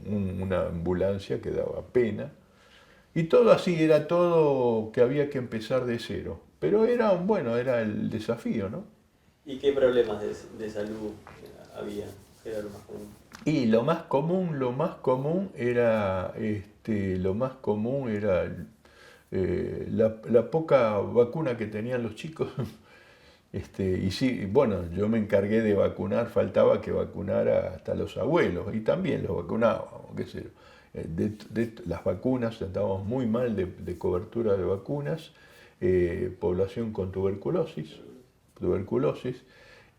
una ambulancia que daba pena. Y todo así, era todo que había que empezar de cero. Pero era el desafío, ¿no? ¿Y qué problemas de salud había? ¿Qué era lo más común? Y lo más común era la poca vacuna que tenían los chicos. Y sí, bueno, yo me encargué de vacunar, faltaba que vacunara hasta los abuelos, y también los vacunábamos, qué sé yo. Las vacunas, estábamos muy mal de cobertura de vacunas, población con tuberculosis,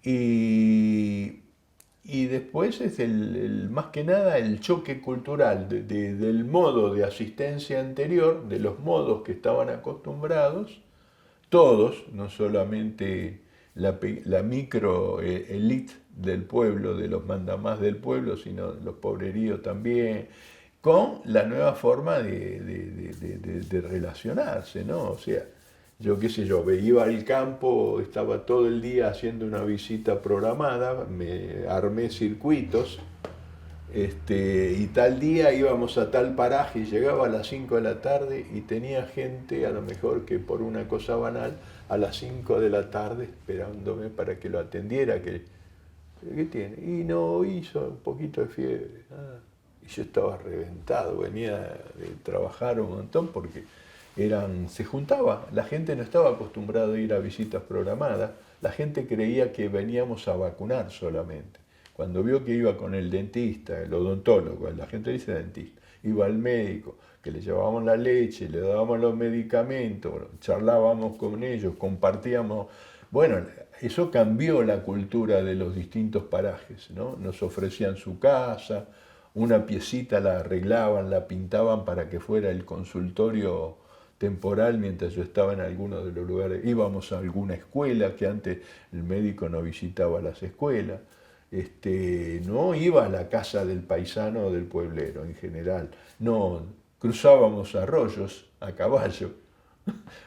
y, y después es más que nada el choque cultural del modo de asistencia anterior, de los modos que estaban acostumbrados, todos, no solamente la micro elite del pueblo, de los mandamás del pueblo, sino los pobreríos también, con la nueva forma de relacionarse, ¿no? O sea, yo qué sé yo, iba al campo, estaba todo el día haciendo una visita programada, me armé circuitos, y tal día íbamos a tal paraje, llegaba a las 5 de la tarde y tenía gente, a lo mejor que por una cosa banal, a las 5 de la tarde esperándome para que lo atendiera, ¿qué tiene? Y no, hizo un poquito de fiebre. Y yo estaba reventado, venía de trabajar un montón porque se juntaba, la gente no estaba acostumbrada a ir a visitas programadas, la gente creía que veníamos a vacunar solamente. Cuando vio que iba con el dentista, el odontólogo, la gente dice dentista, iba al médico, que le llevábamos la leche, le dábamos los medicamentos, charlábamos con ellos, compartíamos. Bueno, eso cambió la cultura de los distintos parajes, ¿no? Nos ofrecían su casa, una piecita la arreglaban, la pintaban para que fuera el consultorio temporal mientras yo estaba en alguno de los lugares. Íbamos a alguna escuela, que antes el médico no visitaba las escuelas. No iba a la casa del paisano o del pueblero en general, no, cruzábamos arroyos a caballo,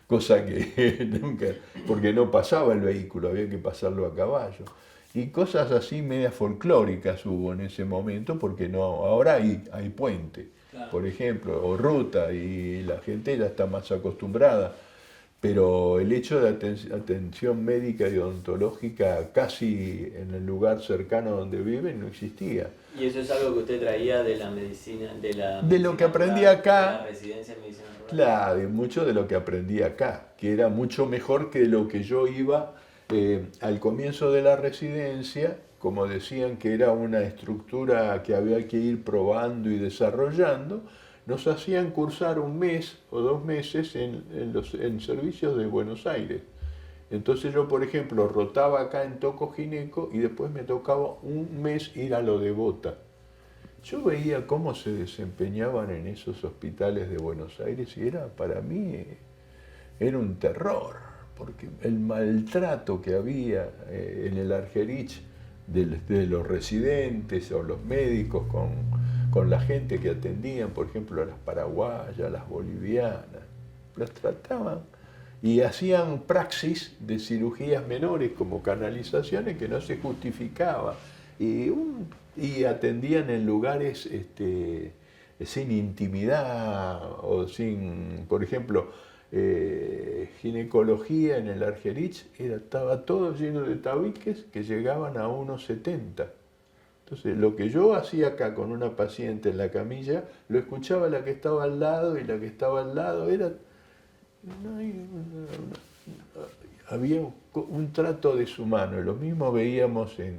cosa que nunca, porque no pasaba el vehículo, había que pasarlo a caballo. Y cosas así medias folclóricas hubo en ese momento, porque no, ahora hay puente, claro, por ejemplo, o ruta, y la gente ya está más acostumbrada. Pero el hecho de atención médica y odontológica casi en el lugar cercano donde viven no existía. ¿Y eso es algo que usted traía de la medicina, de lo que aprendí acá? De la residencia en medicina rural. Claro, y mucho de lo que aprendí acá, que era mucho mejor que lo que yo iba al comienzo de la residencia, como decían que era una estructura que había que ir probando y desarrollando. Nos hacían cursar 1 mes o 2 meses en servicios de Buenos Aires. Entonces yo, por ejemplo, rotaba acá en Toco Gineco y después me tocaba 1 mes ir a lo de Bota. Yo veía cómo se desempeñaban en esos hospitales de Buenos Aires y era para mí era un terror, porque el maltrato que había en el Argerich de los residentes o los médicos con la gente que atendían, por ejemplo, a las paraguayas, a las bolivianas, las trataban y hacían praxis de cirugías menores como canalizaciones que no se justificaba y atendían en lugares sin intimidad o sin, por ejemplo, ginecología en el Argerich estaba todo lleno de tabiques que llegaban a unos 70. Entonces, lo que yo hacía acá con una paciente en la camilla, lo escuchaba la que estaba al lado y la que estaba al lado, había un trato deshumano. Y lo mismo veíamos en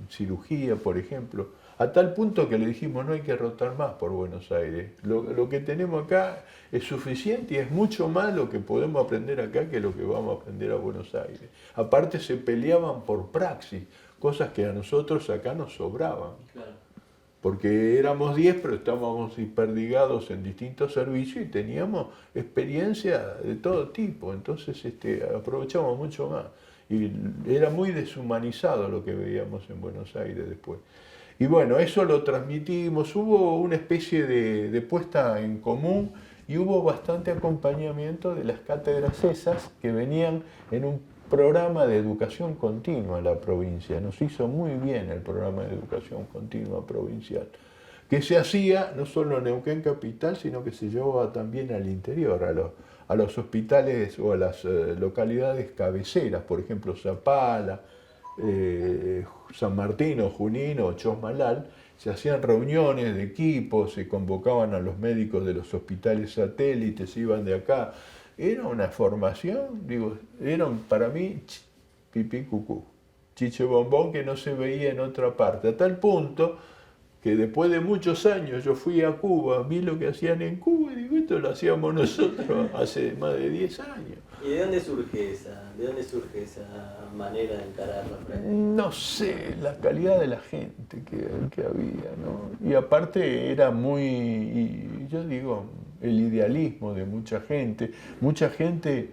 cirugía, por ejemplo, a tal punto que le dijimos no hay que rotar más por Buenos Aires. Lo que tenemos acá es suficiente y es mucho más lo que podemos aprender acá que lo que vamos a aprender a Buenos Aires. Aparte se peleaban por praxis, cosas que a nosotros acá nos sobraban. Claro. Porque éramos 10, pero estábamos hiperdigados en distintos servicios y teníamos experiencia de todo tipo, entonces aprovechamos mucho más. Y era muy deshumanizado lo que veíamos en Buenos Aires después. Y bueno, eso lo transmitimos, hubo una especie de puesta en común y hubo bastante acompañamiento de las cátedras esas que venían en un programa de educación continua en la provincia. Nos hizo muy bien el programa de educación continua provincial, que se hacía no solo en Neuquén Capital, sino que se llevaba también al interior, a los hospitales o a las localidades cabeceras, por ejemplo Zapala, San Martín o Junín o Chosmalal. Se hacían reuniones de equipos, se convocaban a los médicos de los hospitales satélites, iban de acá. Era una formación, digo, eran para mí pipí cucú, chiche bombón que no se veía en otra parte, a tal punto que después de muchos años yo fui a Cuba, vi lo que hacían en Cuba y digo, esto lo hacíamos nosotros hace más de 10 años. ¿Y de dónde surge esa manera de encarar la práctica? No sé, la calidad de la gente que había, ¿no? Y aparte era muy, yo digo, el idealismo de mucha gente. Mucha gente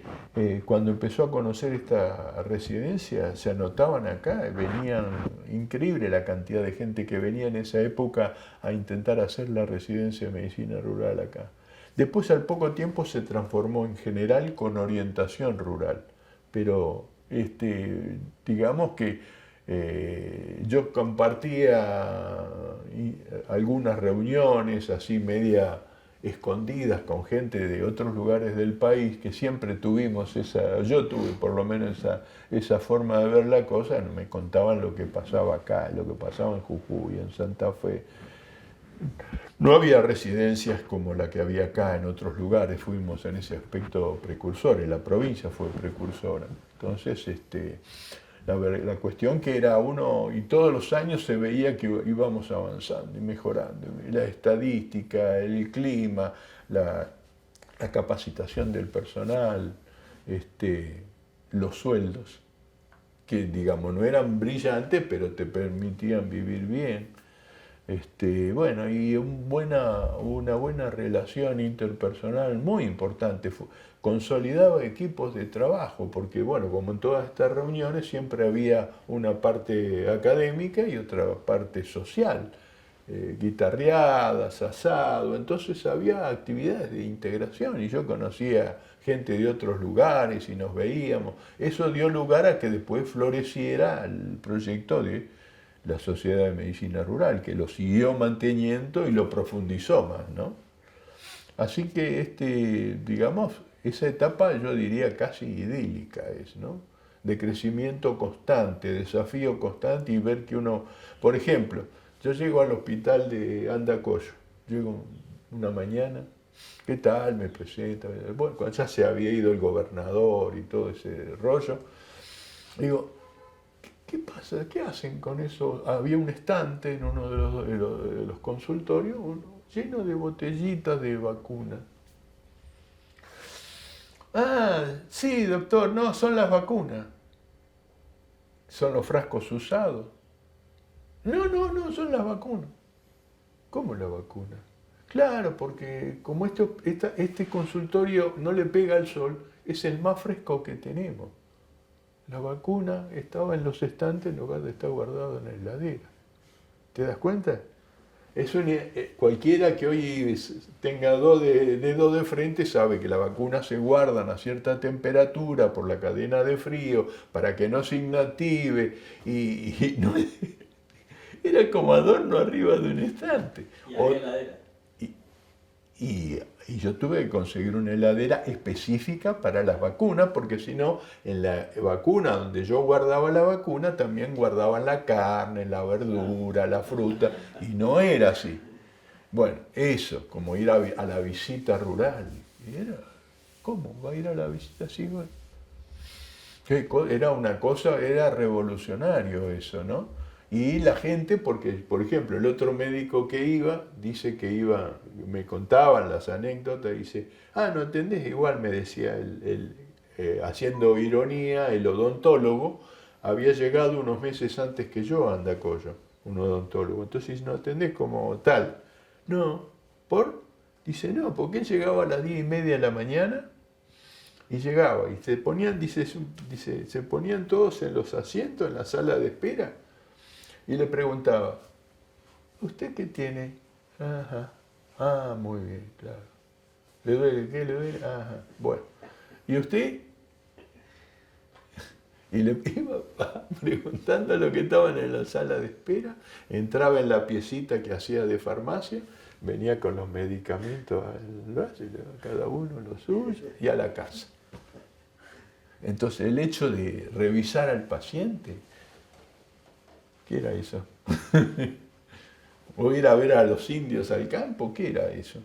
cuando empezó a conocer esta residencia se anotaban acá, venían, increíble la cantidad de gente que venía en esa época a intentar hacer la residencia de medicina rural acá. Después al poco tiempo se transformó en general con orientación rural, pero digamos que yo compartía algunas reuniones así media escondidas con gente de otros lugares del país que siempre tuvimos yo tuve por lo menos esa forma de ver la cosa, me contaban lo que pasaba acá, lo que pasaba en Jujuy, en Santa Fe. No había residencias como la que había acá en otros lugares, fuimos en ese aspecto precursores, la provincia fue precursora. Entonces, la cuestión que era uno, y todos los años se veía que íbamos avanzando y mejorando, la estadística, el clima, la capacitación del personal, los sueldos, que digamos no eran brillantes, pero te permitían vivir bien. Bueno, y una buena relación interpersonal muy importante. Consolidaba equipos de trabajo, porque bueno, como en todas estas reuniones siempre había una parte académica y otra parte social, guitarreadas, asado, entonces había actividades de integración y yo conocía gente de otros lugares y nos veíamos. Eso dio lugar a que después floreciera el proyecto de la Sociedad de Medicina Rural, que lo siguió manteniendo y lo profundizó más, ¿no? Así que, digamos, esa etapa yo diría casi idílica es, ¿no? De crecimiento constante, desafío constante y ver que uno, por ejemplo, yo llego al hospital de Andacollo, llego una mañana, ¿qué tal? Me presenta, bueno, cuando ya se había ido el gobernador y todo ese rollo, digo, ¿qué pasa? ¿Qué hacen con eso? Había un estante en uno de los consultorios lleno de botellitas de vacuna. Ah, sí, doctor, no, son las vacunas. Son los frascos usados. No, son las vacunas. ¿Cómo la vacuna? Claro, porque como este consultorio no le pega al sol, es el más fresco que tenemos. La vacuna estaba en los estantes en lugar de estar guardada en la heladera. ¿Te das cuenta? Cualquiera que hoy tenga dedos de frente sabe que las vacunas se guardan a cierta temperatura por la cadena de frío para que no se inactive y no, era como adorno arriba de un estante. Y había heladera. Y yo tuve que conseguir una heladera específica para las vacunas, porque si no, en la vacuna donde yo guardaba la vacuna, también guardaban la carne, la verdura, la fruta, y no era así. Bueno, eso, como ir a la visita rural. Y era, ¿cómo va a ir a la visita así? Bueno, era una cosa, era revolucionario eso, ¿no? Y la gente, porque, por ejemplo, el otro médico que iba, dice que iba, me contaban las anécdotas, dice, no entendés, igual me decía, haciendo ironía, el odontólogo había llegado unos meses antes que yo a Andacollo, un odontólogo, entonces no entendés como tal. No, ¿por? Dice, no, porque él llegaba a las 10:30 de la mañana y llegaba, y se ponían, dice, se ponían todos en los asientos, en la sala de espera, y le preguntaba, ¿usted qué tiene? Ajá, muy bien, claro. ¿Le duele qué? ¿Le duele? Ajá, bueno. ¿Y usted? Y le iba preguntando a los que estaban en la sala de espera, entraba en la piecita que hacía de farmacia, venía con los medicamentos al brazo, cada uno lo suyo, y a la casa. Entonces, el hecho de revisar al paciente, ¿qué era eso? ¿O ir a ver a los indios al campo? ¿Qué era eso?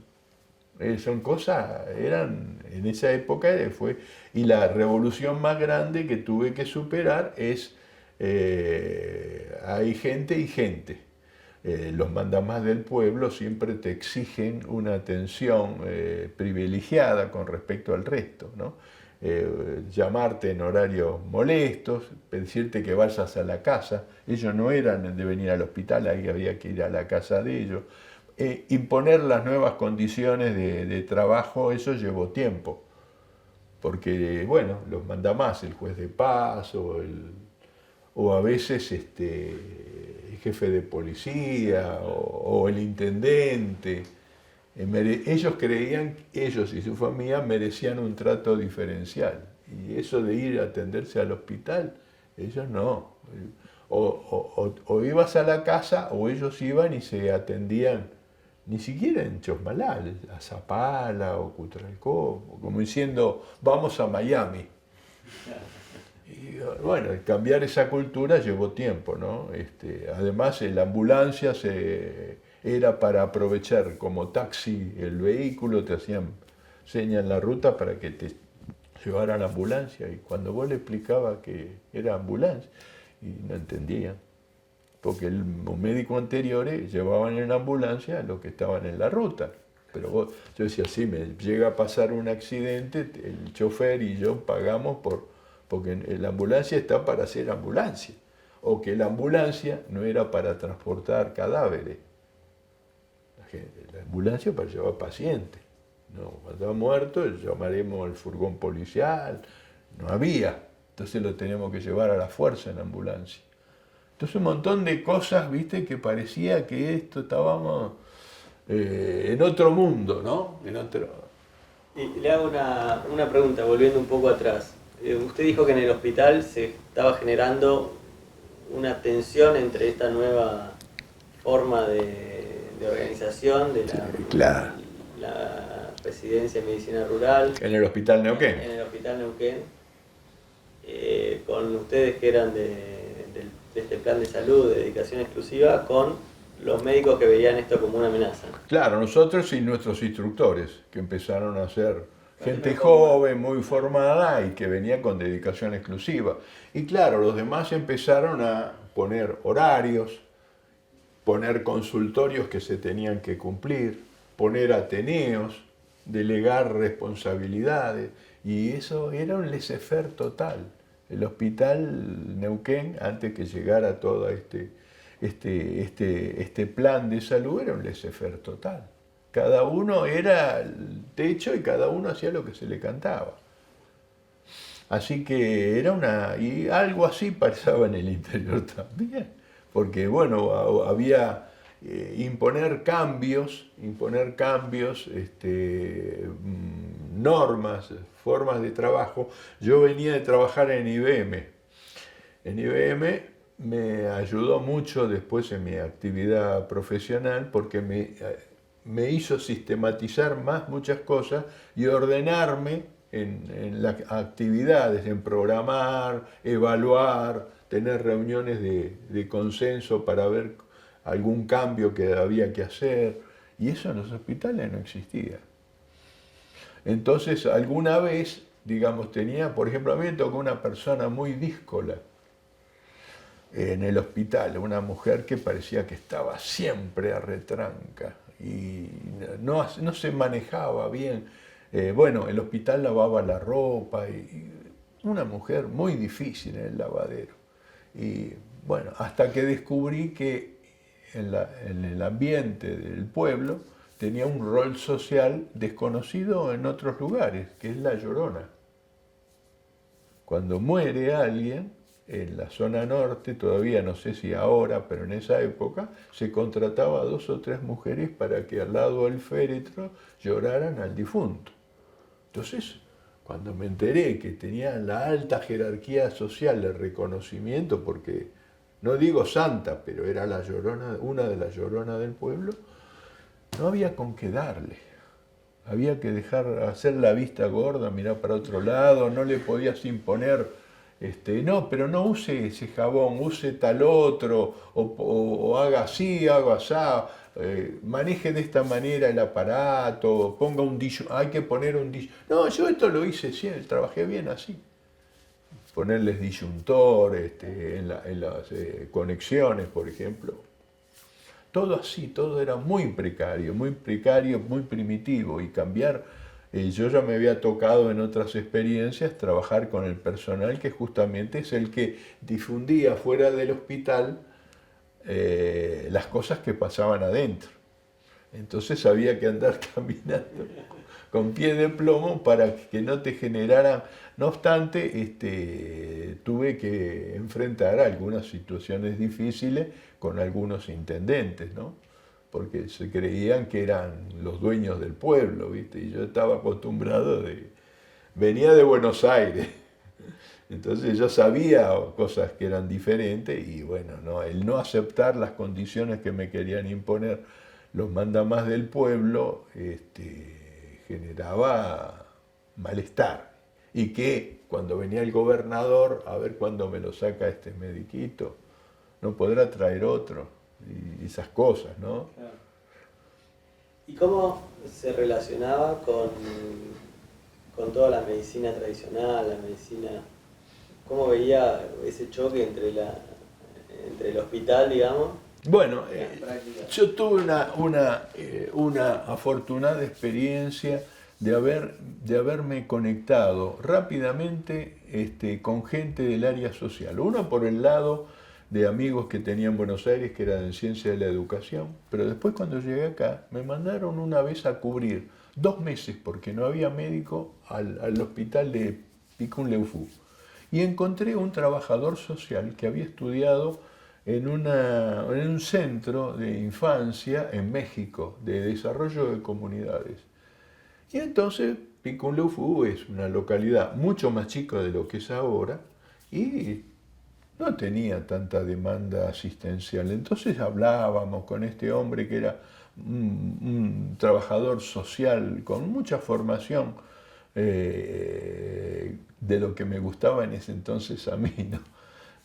Son cosas, en esa época fue, y la revolución más grande que tuve que superar es, hay gente y gente. Los mandamás del pueblo siempre te exigen una atención privilegiada con respecto al resto, ¿no? Llamarte en horarios molestos, decirte que vayas a la casa. Ellos no eran de venir al hospital, ahí había que ir a la casa de ellos. Imponer las nuevas condiciones de trabajo, eso llevó tiempo, porque, bueno, los mandamás, el juez de paz o a veces el jefe de policía o el intendente, ellos creían, ellos y su familia merecían un trato diferencial. Y eso de ir a atenderse al hospital, ellos no. O ibas a la casa o ellos iban y se atendían, ni siquiera en Chosmalal, a Zapala o Cutralcó, como diciendo, vamos a Miami. Y bueno, cambiar esa cultura llevó tiempo, ¿no? Además, la ambulancia era para aprovechar como taxi el vehículo, te hacían señas en la ruta para que te llevaran la ambulancia. Y cuando vos le explicabas que era ambulancia, y no entendían, porque los médicos anteriores llevaban en la ambulancia a los que estaban en la ruta. Pero yo decía, sí, me llega a pasar un accidente, el chofer y yo pagamos porque la ambulancia está para hacer ambulancia, o que la ambulancia no era para transportar cadáveres. La ambulancia para llevar pacientes. No, cuando está muerto llamaremos al furgón policial. No había. Entonces lo tenemos que llevar a la fuerza en la ambulancia. Entonces un montón de cosas, viste, que parecía que estábamos en otro mundo, ¿no? Y le hago una pregunta, volviendo un poco atrás. Usted dijo que en el hospital se estaba generando una tensión entre esta nueva forma de organización de la Residencia de Medicina Rural. En el Hospital Neuquén. En el Hospital Neuquén. Con ustedes que eran de este plan de salud, de dedicación exclusiva, con los médicos que veían esto como una amenaza. Claro, nosotros y nuestros instructores, que empezaron a ser gente joven, muy formada y que venía con dedicación exclusiva. Y claro, los demás empezaron a poner horarios, poner consultorios que se tenían que cumplir, poner ateneos, delegar responsabilidades, y eso era un laissez-faire total. El Hospital Neuquén, antes que llegara todo este plan de salud, era un laissez-faire total. Cada uno era el techo y cada uno hacía lo que se le cantaba. Así que era y algo así pasaba en el interior también, porque bueno, había imponer cambios, normas, formas de trabajo. Yo venía de trabajar en IBM. En IBM me ayudó mucho después en mi actividad profesional porque me hizo sistematizar más muchas cosas y ordenarme en las actividades, en programar, evaluar, tener reuniones de consenso para ver algún cambio que había que hacer. Y eso en los hospitales no existía. Entonces, alguna vez, digamos, por ejemplo, a mí me tocó una persona muy díscola en el hospital, una mujer que parecía que estaba siempre a retranca y no se manejaba bien. Bueno, el hospital lavaba la ropa y una mujer muy difícil en el lavadero. Y bueno, hasta que descubrí que en el ambiente del pueblo tenía un rol social desconocido en otros lugares, que es la Llorona. Cuando muere alguien, en la zona norte, todavía no sé si ahora, pero en esa época, se contrataba a 2 o 3 mujeres para que al lado del féretro lloraran al difunto. Entonces, cuando me enteré que tenían la alta jerarquía social de reconocimiento, porque no digo santa, pero era la Llorona, una de las lloronas del pueblo, no había con qué darle. Había que hacer la vista gorda, mirar para otro lado, no le podías imponer, no, pero no use ese jabón, use tal otro, o haga así, haga asá, maneje de esta manera el aparato, ponga hay que poner un disyuntor. No, yo esto lo hice siempre, trabajé bien así. Ponerles disyuntor en las conexiones, por ejemplo. Todo así, todo era muy precario, muy primitivo y cambiar. Yo ya me había tocado en otras experiencias trabajar con el personal que justamente es el que difundía fuera del hospital las cosas que pasaban adentro. Entonces había que andar caminando con pie de plomo para que no te generaran. No obstante, tuve que enfrentar algunas situaciones difíciles con algunos intendentes, ¿no? Porque se creían que eran los dueños del pueblo, ¿viste? Y yo estaba acostumbrado venía de Buenos Aires, entonces yo sabía cosas que eran diferentes y bueno, ¿no? El no aceptar las condiciones que me querían imponer los mandamás del pueblo, generaba malestar. Y que cuando venía el gobernador, a ver cuándo me lo saca este mediquito, no podrá traer otro, y esas cosas, ¿no? Claro. ¿Y cómo se relacionaba con toda la medicina tradicional, la medicina? ¿Cómo veía ese choque entre el hospital, digamos? Bueno, yo tuve una afortunada experiencia de haberme conectado rápidamente con gente del área social. Uno por el lado de amigos que tenía en Buenos Aires, que eran en ciencia de la educación, pero después cuando llegué acá me mandaron una vez a cubrir 2 meses, porque no había médico, al hospital de Picunleufú. Y encontré un trabajador social que había estudiado en un centro de infancia en México, de desarrollo de comunidades. Y entonces Picunleufú es una localidad mucho más chica de lo que es ahora y no tenía tanta demanda asistencial. Entonces hablábamos con este hombre que era un trabajador social con mucha formación de lo que me gustaba en ese entonces a mí, ¿no?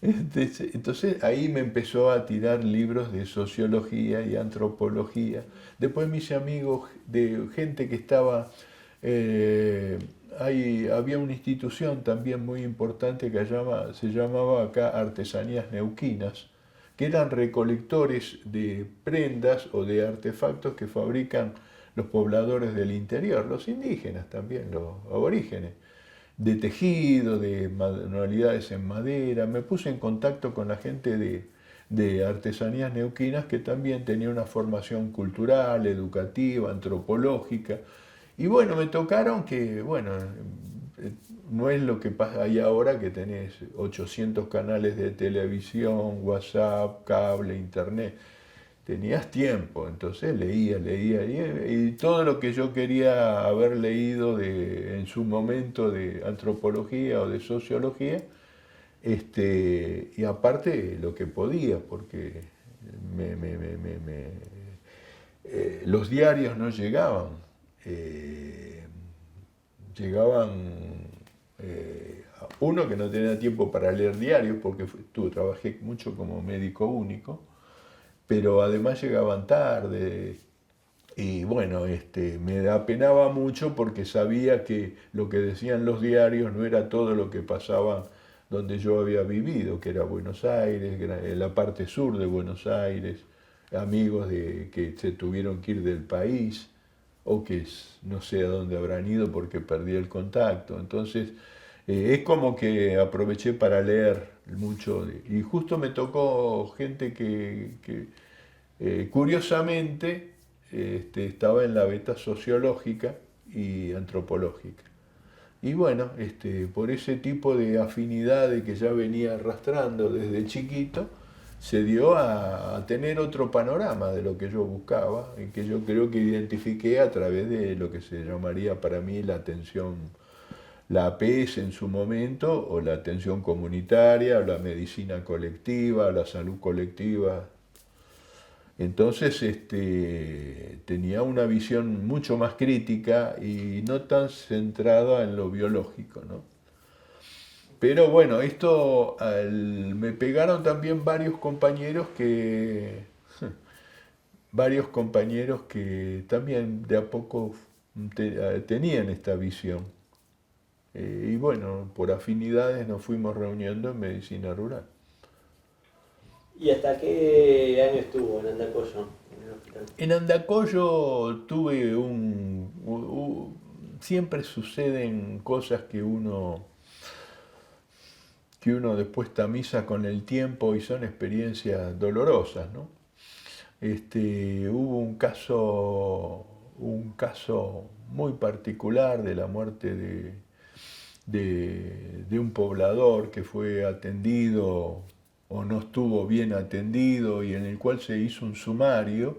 Entonces ahí me empezó a tirar libros de sociología y antropología. Después me hice amigos de gente que estaba... había una institución también muy importante que se llamaba acá Artesanías Neuquinas, que eran recolectores de prendas o de artefactos que fabrican los pobladores del interior, los indígenas también, los aborígenes, de tejido, de manualidades en madera. Me puse en contacto con la gente de artesanías neuquinas que también tenía una formación cultural, educativa, antropológica. Y bueno, me tocaron que, bueno, no es lo que pasa ahí ahora que tenés 800 canales de televisión, WhatsApp, cable, internet. Tenías tiempo, entonces leía, y todo lo que yo quería haber leído en su momento de antropología o de sociología, y aparte lo que podía, porque me- me- me- me- me- los diarios no llegaban, eh, llegaban uno que no tenía tiempo para leer diarios, porque trabajé mucho como médico único, pero además llegaban tarde, y bueno, me apenaba mucho porque sabía que lo que decían los diarios no era todo lo que pasaba donde yo había vivido, que era Buenos Aires, la parte sur de Buenos Aires, amigos que se tuvieron que ir del país o que no sé a dónde habrán ido porque perdí el contacto. Entonces, es como que aproveché para leer mucho y justo me tocó gente que curiosamente estaba en la beta sociológica y antropológica. Y bueno, por ese tipo de afinidades que ya venía arrastrando desde chiquito, se dio a tener otro panorama de lo que yo buscaba y que yo creo que identifiqué a través de lo que se llamaría para mí la atención, la APS en su momento, o la atención comunitaria, o la medicina colectiva, o la salud colectiva. Entonces tenía una visión mucho más crítica y no tan centrada en lo biológico, ¿no? Pero bueno, me pegaron también varios compañeros que también de a poco tenían esta visión. Y bueno, por afinidades nos fuimos reuniendo en medicina rural. ¿Y hasta qué año estuvo en Andacollo, en el hospital? En Andacollo siempre suceden cosas que uno después tamiza con el tiempo y son experiencias dolorosas, ¿no? Hubo un caso muy particular de la muerte de un poblador que fue atendido o no estuvo bien atendido y en el cual se hizo un sumario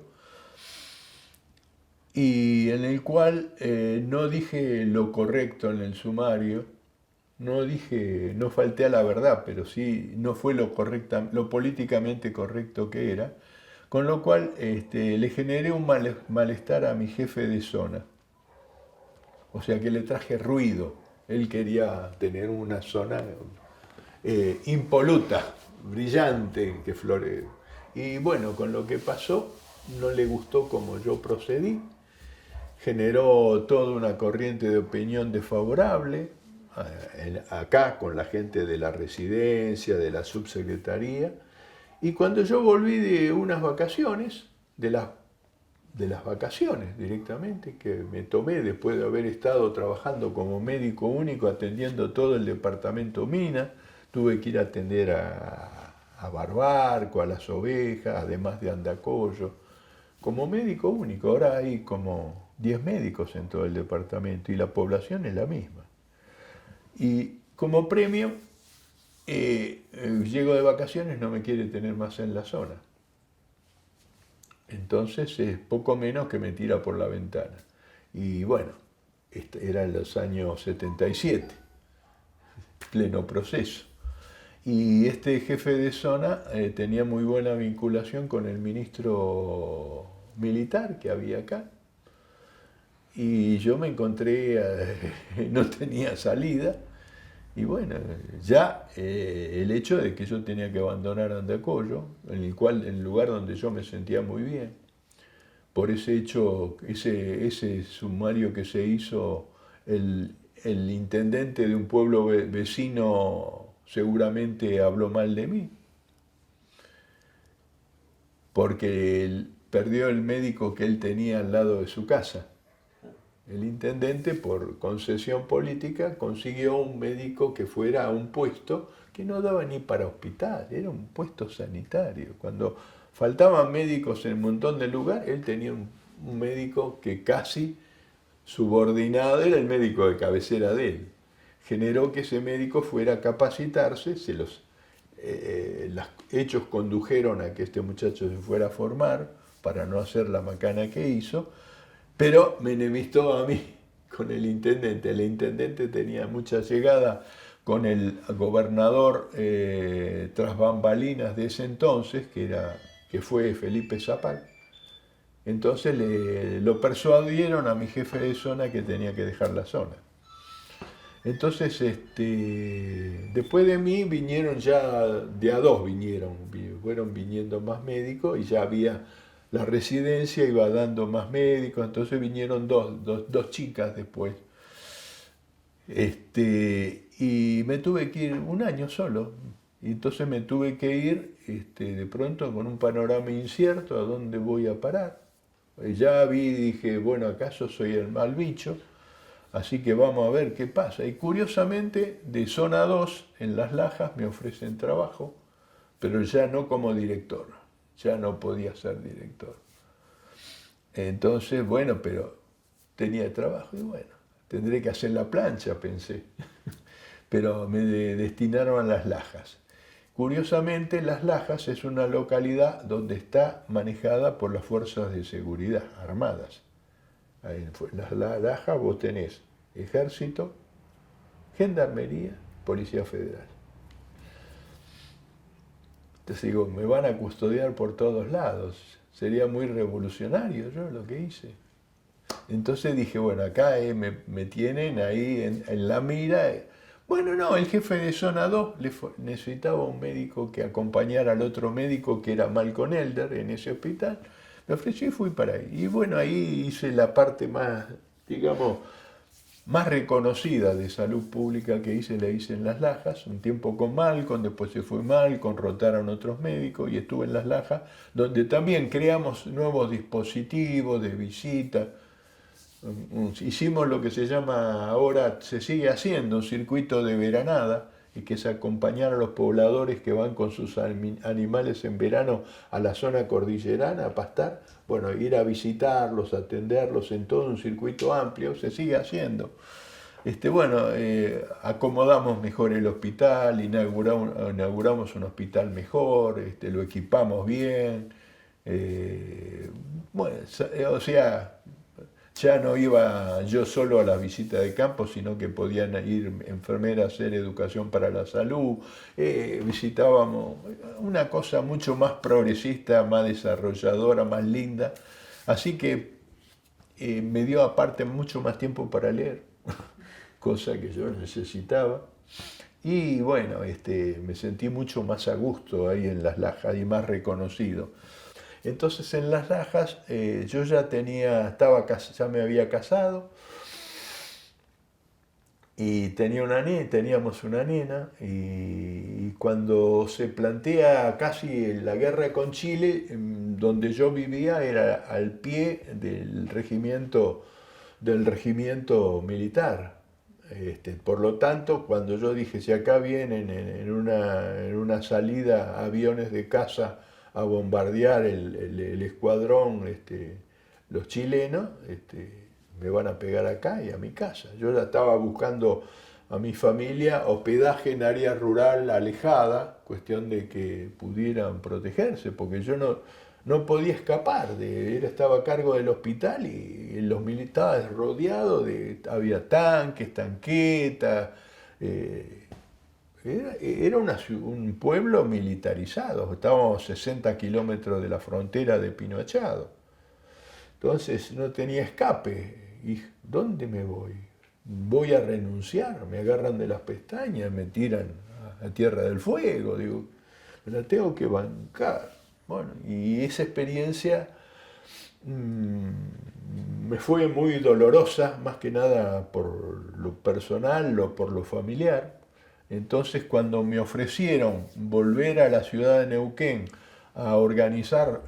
y en el cual no dije lo correcto en el sumario, no falté a la verdad, pero sí no fue lo políticamente correcto que era, con lo cual le generé un malestar a mi jefe de zona, o sea que le traje ruido. Él quería tener una zona impoluta, brillante, que floree. Y bueno, con lo que pasó, no le gustó como yo procedí, generó toda una corriente de opinión desfavorable, acá con la gente de la residencia, de la subsecretaría, y cuando yo volví de unas vacaciones, de las vacaciones directamente, que me tomé después de haber estado trabajando como médico único, atendiendo todo el departamento Mina, tuve que ir a atender a Barbarco, a las ovejas, además de Andacollo, como médico único. Ahora hay como 10 médicos en todo el departamento y la población es la misma. Y como premio, llego de vacaciones, no me quiere tener más en la zona. Entonces es poco menos que me tira por la ventana. Y bueno, era en los años 77, pleno proceso. Y este jefe de zona tenía muy buena vinculación con el ministro militar que había acá. Y yo me encontré, no tenía salida. Y bueno, ya el hecho de que yo tenía que abandonar Andacollo, en el lugar donde yo me sentía muy bien, por ese hecho, ese sumario que se hizo, el intendente de un pueblo vecino seguramente habló mal de mí, porque él perdió el médico que él tenía al lado de su casa. el intendente, por concesión política, consiguió un médico que fuera a un puesto que no daba ni para hospital, era un puesto sanitario. Cuando faltaban médicos en un montón de lugares, él tenía un médico que casi subordinado, era el médico de cabecera de él. Generó que ese médico fuera a capacitarse, los hechos condujeron a que este muchacho se fuera a formar para no hacer la macana que hizo, pero me enemistó a mí con el intendente. El intendente tenía mucha llegada con el gobernador tras bambalinas de ese entonces, que fue Felipe Zapal. Entonces lo persuadieron a mi jefe de zona que tenía que dejar la zona. Entonces, después de mí vinieron ya, de a dos fueron viniendo más médicos y ya había, la residencia iba dando más médicos, entonces vinieron dos chicas después. Y me tuve que ir un año solo, y entonces me tuve que ir de pronto con un panorama incierto a dónde voy a parar. Ya dije, bueno, acaso soy el mal bicho. Así que vamos a ver qué pasa. Y curiosamente, de zona 2, en Las Lajas, me ofrecen trabajo, pero ya no como director. Ya no podía ser director. Entonces, bueno, pero tenía trabajo y bueno, tendré que hacer la plancha, pensé. Pero me destinaron a Las Lajas. Curiosamente, Las Lajas es una localidad donde está manejada por las fuerzas de seguridad armadas. En Las Lajas vos tenés ejército, gendarmería, policía federal. Entonces digo, me van a custodiar por todos lados. Sería muy revolucionario yo lo que hice. Entonces dije, bueno, acá me tienen ahí en la mira. Bueno, no, el jefe de zona 2 necesitaba un médico que acompañara al otro médico que era Malcolm Elder en ese hospital. Me ofrecí y fui para ahí. Y bueno, ahí hice la parte más, digamos, más reconocida de salud pública que hice, la hice en Las Lajas, un tiempo con Malcolm, después se fue Malcolm, rotaron otros médicos y estuve en Las Lajas, donde también creamos nuevos dispositivos de visita. Hicimos lo que se llama, ahora se sigue haciendo, un circuito de veranada, y que es acompañar a los pobladores que van con sus animales en verano a la zona cordillerana a pastar, bueno, ir a visitarlos, atenderlos en todo un circuito amplio, se sigue haciendo. Bueno, acomodamos mejor el hospital, inauguramos un hospital mejor, lo equipamos bien, bueno, o sea, ya no iba yo solo a la visita de campo, sino que podían ir enfermeras a hacer educación para la salud. Visitábamos una cosa mucho más progresista, más desarrolladora, más linda. Así que me dio aparte mucho más tiempo para leer, cosa que yo necesitaba. Y bueno, me sentí mucho más a gusto ahí en Las Lajas y más reconocido. Entonces en Las Lajas yo ya ya me había casado y teníamos una nena y cuando se plantea casi la guerra con Chile, donde yo vivía era al pie del regimiento militar. Por lo tanto, cuando yo dije, si acá vienen en una salida aviones de caza a bombardear el escuadrón, los chilenos, me van a pegar acá y a mi casa. Yo ya estaba buscando a mi familia hospedaje en área rural alejada, cuestión de que pudieran protegerse, porque yo no podía escapar, estaba a cargo del hospital y los militares rodeados, había tanques, tanquetas, era un pueblo militarizado, estábamos a 60 kilómetros de la frontera de Pinochado. Entonces no tenía escape. ¿Y dónde me voy? Voy a renunciar, me agarran de las pestañas, me tiran a Tierra del Fuego, digo, me la tengo que bancar. Bueno, y esa experiencia me fue muy dolorosa, más que nada por lo personal o por lo familiar. Entonces, cuando me ofrecieron volver a la ciudad de Neuquén a organizar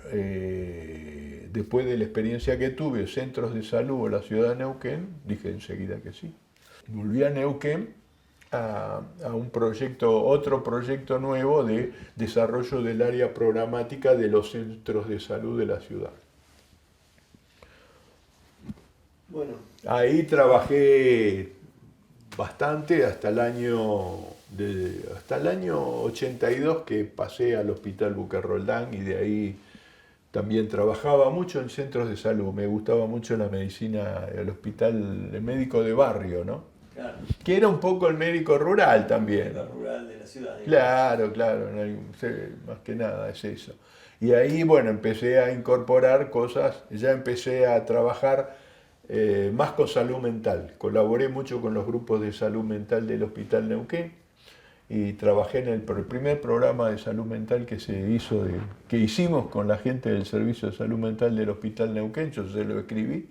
después de la experiencia que tuve, centros de salud en la ciudad de Neuquén, dije enseguida que sí. Volví a Neuquén a un proyecto, otro proyecto nuevo de desarrollo del área programática de los centros de salud de la ciudad. Bueno. Ahí trabajé bastante hasta el año 82, que pasé al Hospital Bucarroldán, y de ahí también trabajaba mucho en centros de salud. Me gustaba mucho la medicina, el hospital, el médico de barrio, ¿no? Claro. Que era un poco el médico rural también. El médico rural de la ciudad. Claro, no hay, más que nada es eso. Y ahí, bueno, empecé a incorporar cosas, ya empecé a trabajar más con salud mental. Colaboré mucho con los grupos de salud mental del Hospital Neuquén y trabajé en el primer programa de salud mental que se hizo, que hicimos con la gente del Servicio de Salud Mental del Hospital Neuquén. Yo se lo escribí,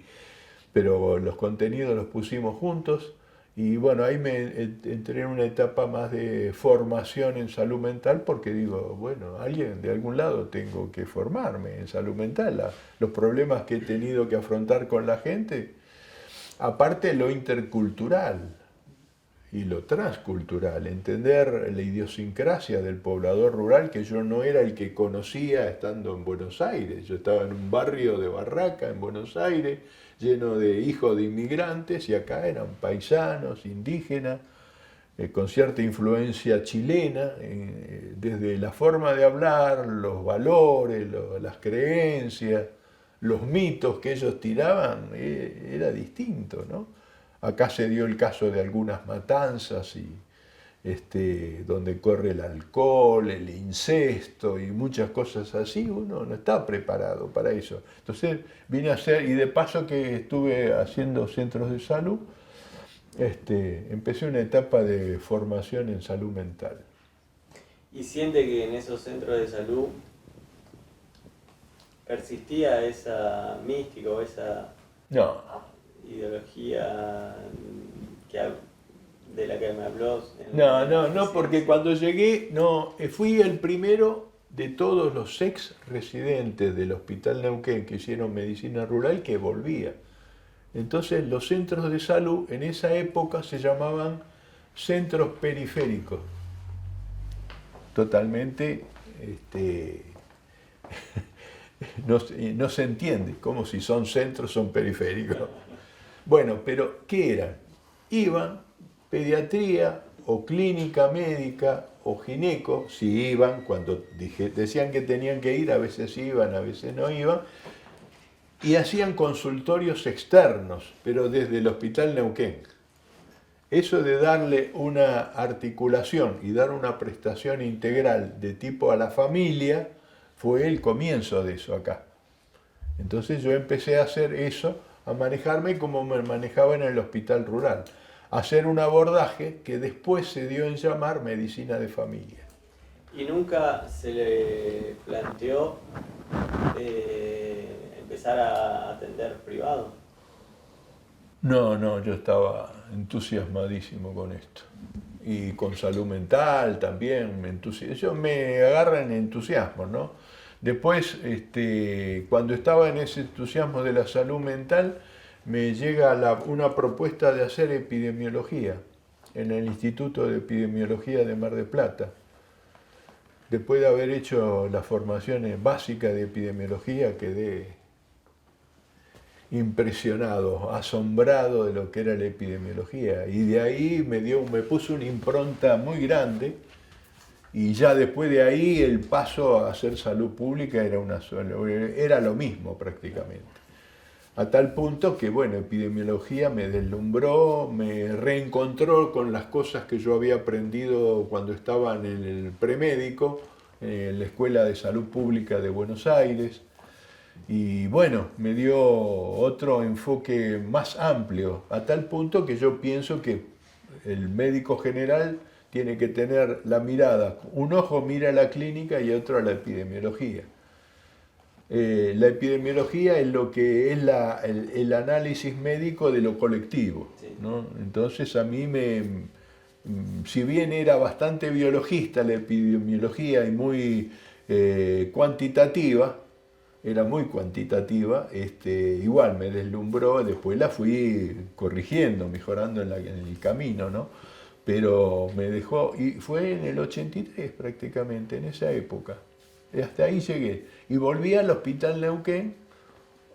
pero los contenidos los pusimos juntos. Y bueno, ahí me entré en una etapa más de formación en salud mental, porque digo, bueno, alguien de algún lado tengo que formarme en salud mental. Los problemas que he tenido que afrontar con la gente, aparte lo intercultural y lo transcultural, entender la idiosincrasia del poblador rural, que yo no era el que conocía estando en Buenos Aires. Yo estaba en un barrio de Barraca en Buenos Aires, lleno de hijos de inmigrantes, y acá eran paisanos, indígenas, con cierta influencia chilena, desde la forma de hablar, los valores, las creencias, los mitos que ellos tiraban, era distinto, ¿no? Acá se dio el caso de algunas matanzas donde corre el alcohol, el incesto y muchas cosas así. Uno no está preparado para eso. Entonces vine a hacer, y de paso que estuve haciendo centros de salud, empecé una etapa de formación en salud mental. ¿Y siente que en esos centros de salud persistía esa mística o esa ideología de la que me habló? No, porque cuando llegué, fui el primero de todos los ex residentes del Hospital Neuquén que hicieron medicina rural que volvía. Entonces los centros de salud en esa época se llamaban centros periféricos. Totalmente, no se entiende, como si son centros, son periféricos. Bueno, pero ¿qué eran? Iban pediatría o clínica médica o gineco, si iban, cuando decían que tenían que ir, a veces iban, a veces no iban, y hacían consultorios externos, pero desde el Hospital Neuquén. Eso de darle una articulación y dar una prestación integral de tipo a la familia fue el comienzo de eso acá. Entonces yo empecé a hacer eso, a manejarme como me manejaba en el hospital rural, a hacer un abordaje que después se dio en llamar medicina de familia. ¿Y nunca se le planteó empezar a atender privado? No, yo estaba entusiasmadísimo con esto. Y con salud mental también, ellos me agarran entusiasmo, ¿no? Después, cuando estaba en ese entusiasmo de la salud mental, me llega una propuesta de hacer epidemiología en el Instituto de Epidemiología de Mar del Plata. Después de haber hecho las formaciones básicas de epidemiología, quedé impresionado, asombrado de lo que era la epidemiología. Y de ahí me puso una impronta muy grande. Y ya después de ahí el paso a hacer salud pública era lo mismo prácticamente. A tal punto que, bueno, epidemiología me deslumbró, me reencontró con las cosas que yo había aprendido cuando estaba en el premédico, en la Escuela de Salud Pública de Buenos Aires. Y bueno, me dio otro enfoque más amplio, a tal punto que yo pienso que el médico general tiene que tener la mirada, un ojo mira a la clínica y otro a la epidemiología. La epidemiología es lo que es el análisis médico de lo colectivo, ¿no? Entonces a mí si bien era bastante biologista la epidemiología y muy cuantitativa, era muy cuantitativa, igual me deslumbró, después la fui corrigiendo, mejorando en el camino, ¿no? Pero me dejó, y fue en el 83 prácticamente, en esa época. Y hasta ahí llegué. Y volví al Hospital Neuquén,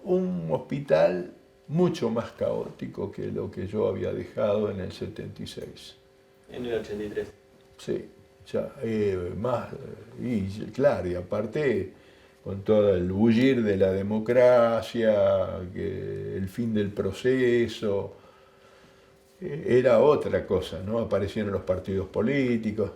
un hospital mucho más caótico que lo que yo había dejado en el 76. En el 83. Sí, ya, más, y claro, y aparte con todo el huir de la democracia, el fin del proceso, era otra cosa, ¿no? Aparecieron los partidos políticos.